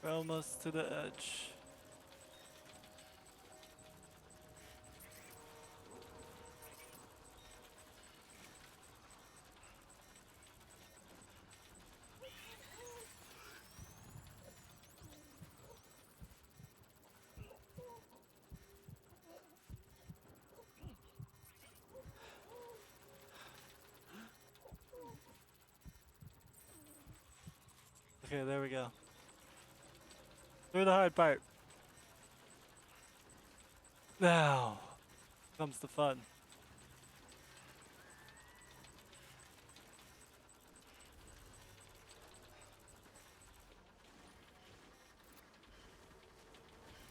We're almost to the edge. Okay, there we go. Through the hard part. Now comes the fun.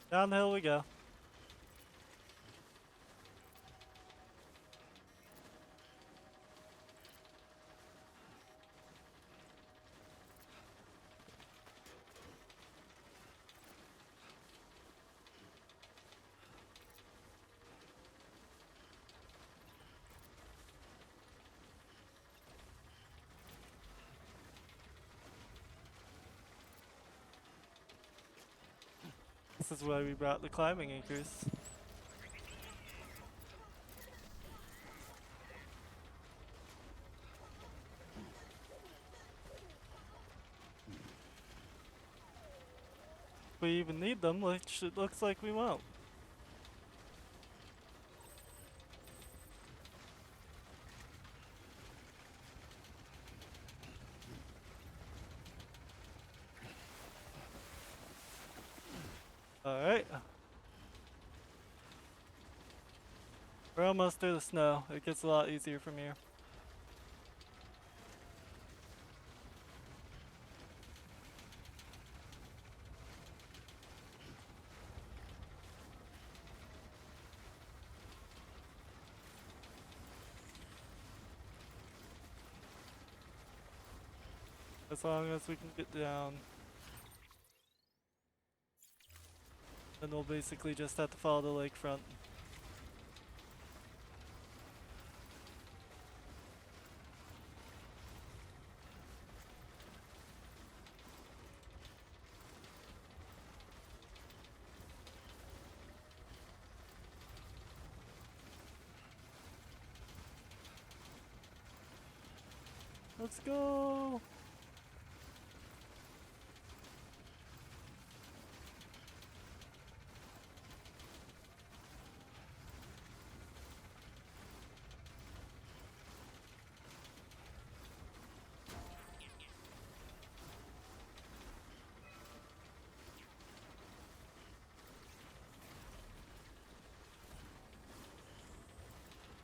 Downhill we go. This is why we brought the climbing anchors. If we even need them, which it looks like we won't. Alright. We're almost through the snow. It gets a lot easier from here. As long as we can get down. Then we'll basically just have to follow the lakefront. Let's go!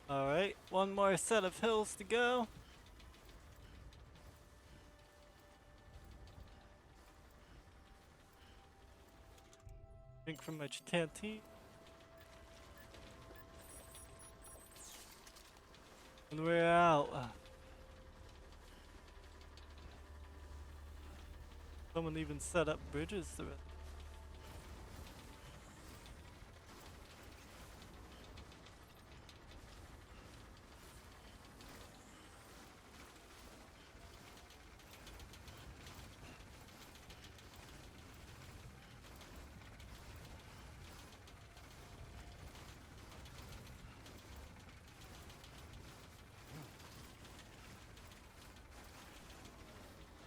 Alright, one more set of hills to go. Drink from my canteen. And we're out. Someone even set up bridges to it.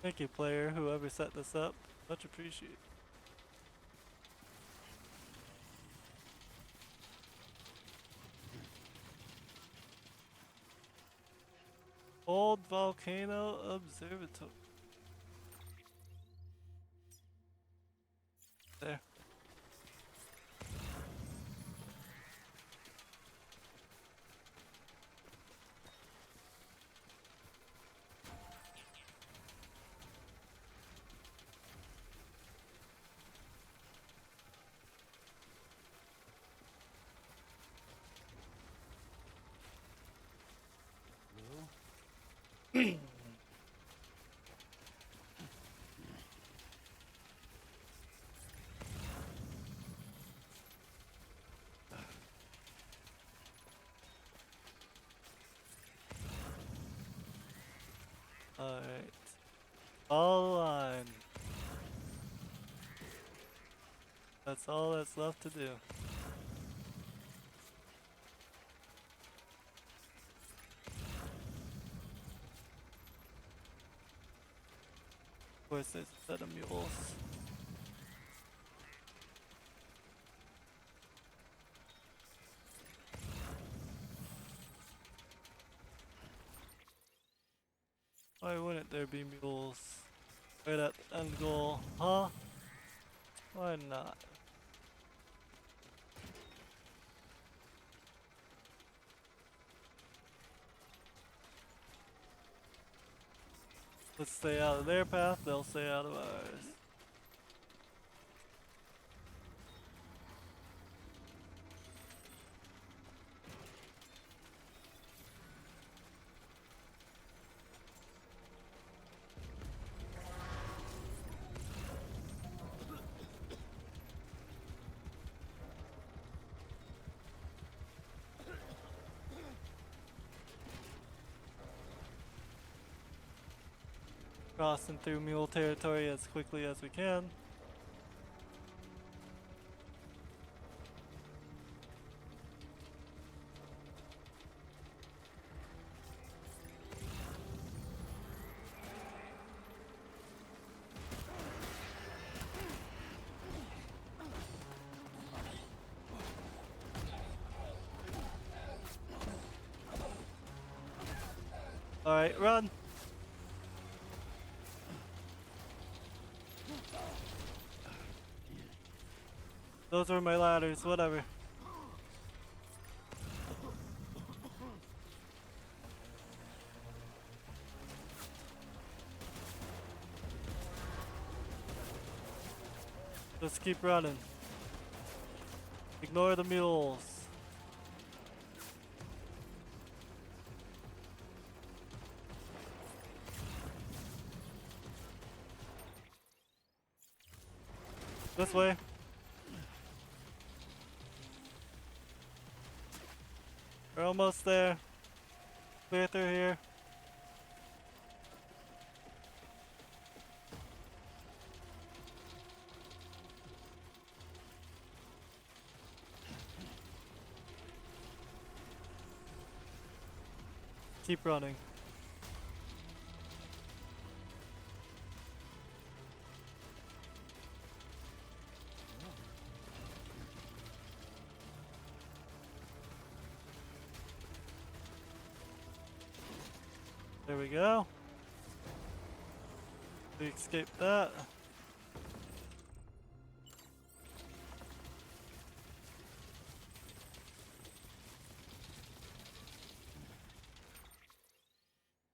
Thank you, player, whoever set this up. Much appreciated. World Volcano Observatory. There. Alright. All line. That's all that's left to do. Of course, there's a set of mules. Why wouldn't there be mules? Right at the end goal, huh? Why not? Let's stay out of their path, they'll stay out of ours. Crossing through mule territory as quickly as we can. Alright, run! Those were my ladders, whatever. Just keep running. Ignore the mules. This way. We're almost there. Clear through here. Keep running. There we go. We escaped that.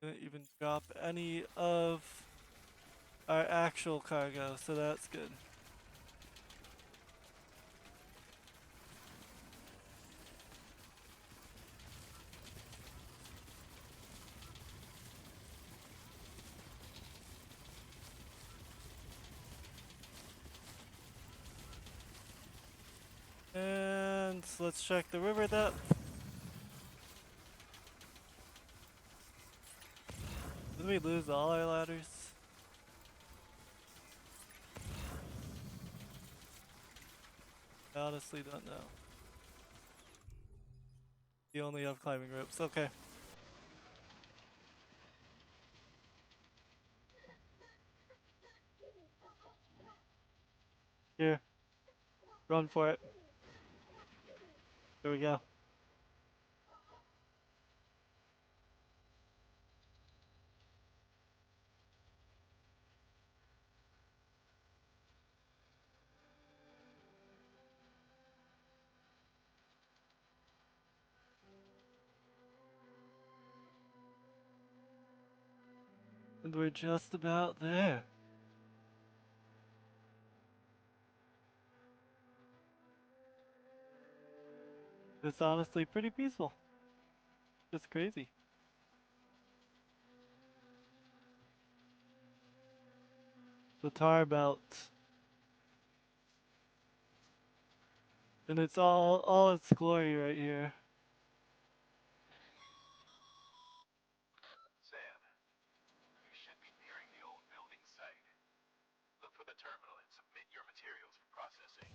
Didn't even drop any of our actual cargo, so that's good. And let's check the river depth. Did we lose all our ladders? I honestly don't know. You only have climbing ropes, okay. Here. Run for it. There we go. And we're just about there. It's honestly pretty peaceful. Just crazy. The tar belt. And it's all its glory right here. Sam, you should be nearing the old building site. Look for the terminal and submit your materials for processing.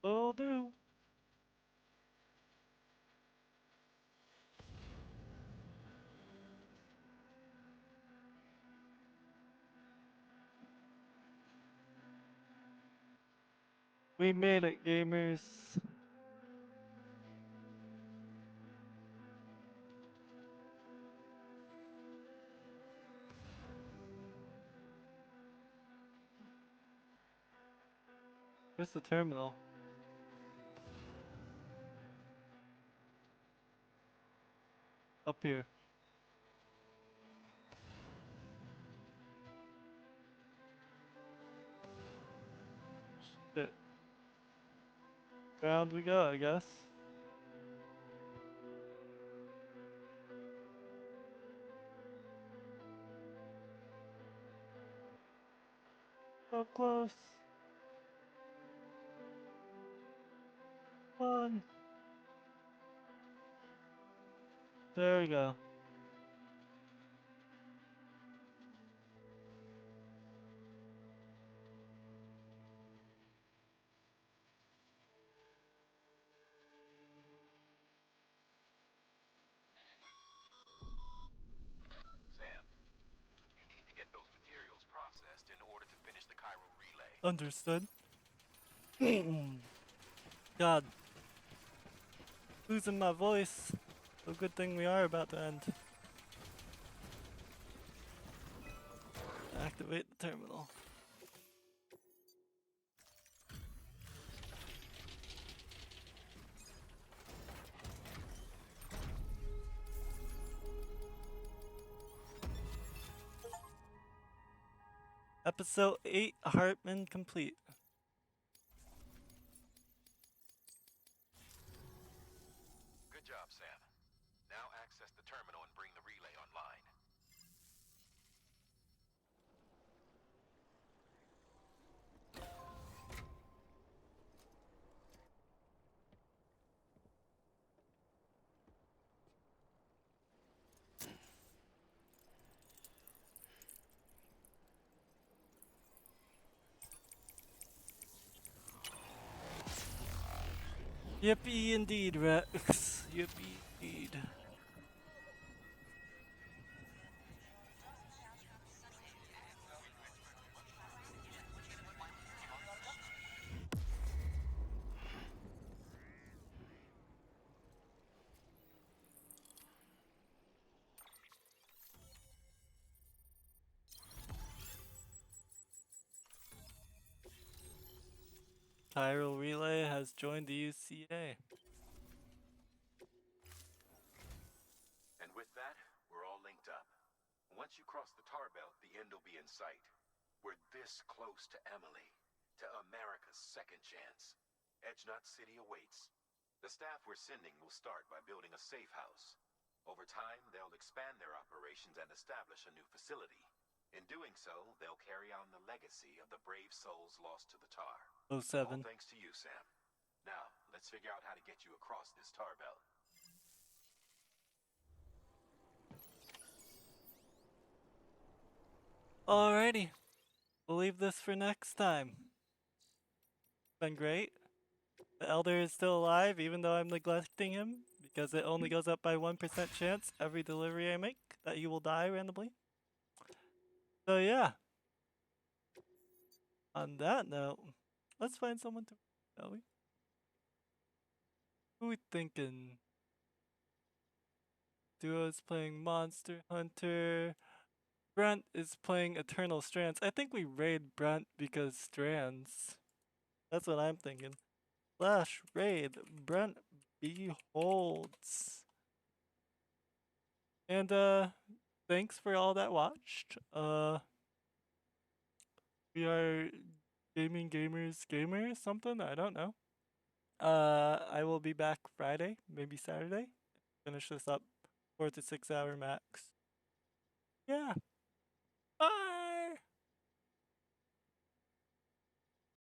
Will do. We made it, gamers. Where's the terminal? Up here. Shit. Round we go, I guess. So close. One. There we go. Sam, you need to get those materials processed in order to finish the chiral relay. Understood. God. Losing my voice. So good thing we are about to end. Activate the terminal. Episode 8, Heartman complete. Good job, Sam. Now access the terminal and bring the relay online. Yippee indeed, Rex. Yippee indeed. Chiral Relay has joined the UCA. And with that, we're all linked up. Once you cross the tar belt, the end will be in sight. We're this close to Emily, to America's second chance. Edgenut City awaits. The staff we're sending will start by building a safe house. Over time, they'll expand their operations and establish a new facility. In doing so, they'll carry on the legacy of the brave souls lost to the tar. 07. All thanks to you, Sam. Now, let's figure out how to get you across this tar belt. Alrighty. We'll leave this for next time. Been great. The Elder is still alive even though I'm neglecting him, because it only goes up by 1% chance every delivery I make that he will die randomly. So yeah. On that note, let's find someone to, shall we? Who we thinking? Duo is playing Monster Hunter. Brent is playing Eternal Strands. I think we raid Brent because Strands. That's what I'm thinking. Slash raid Brent Beholds. And thanks for all that watched. We are gaming gamers something, I don't know. I will be back Friday, maybe Saturday. Finish this up 4 to 6 hour max. Yeah. Bye.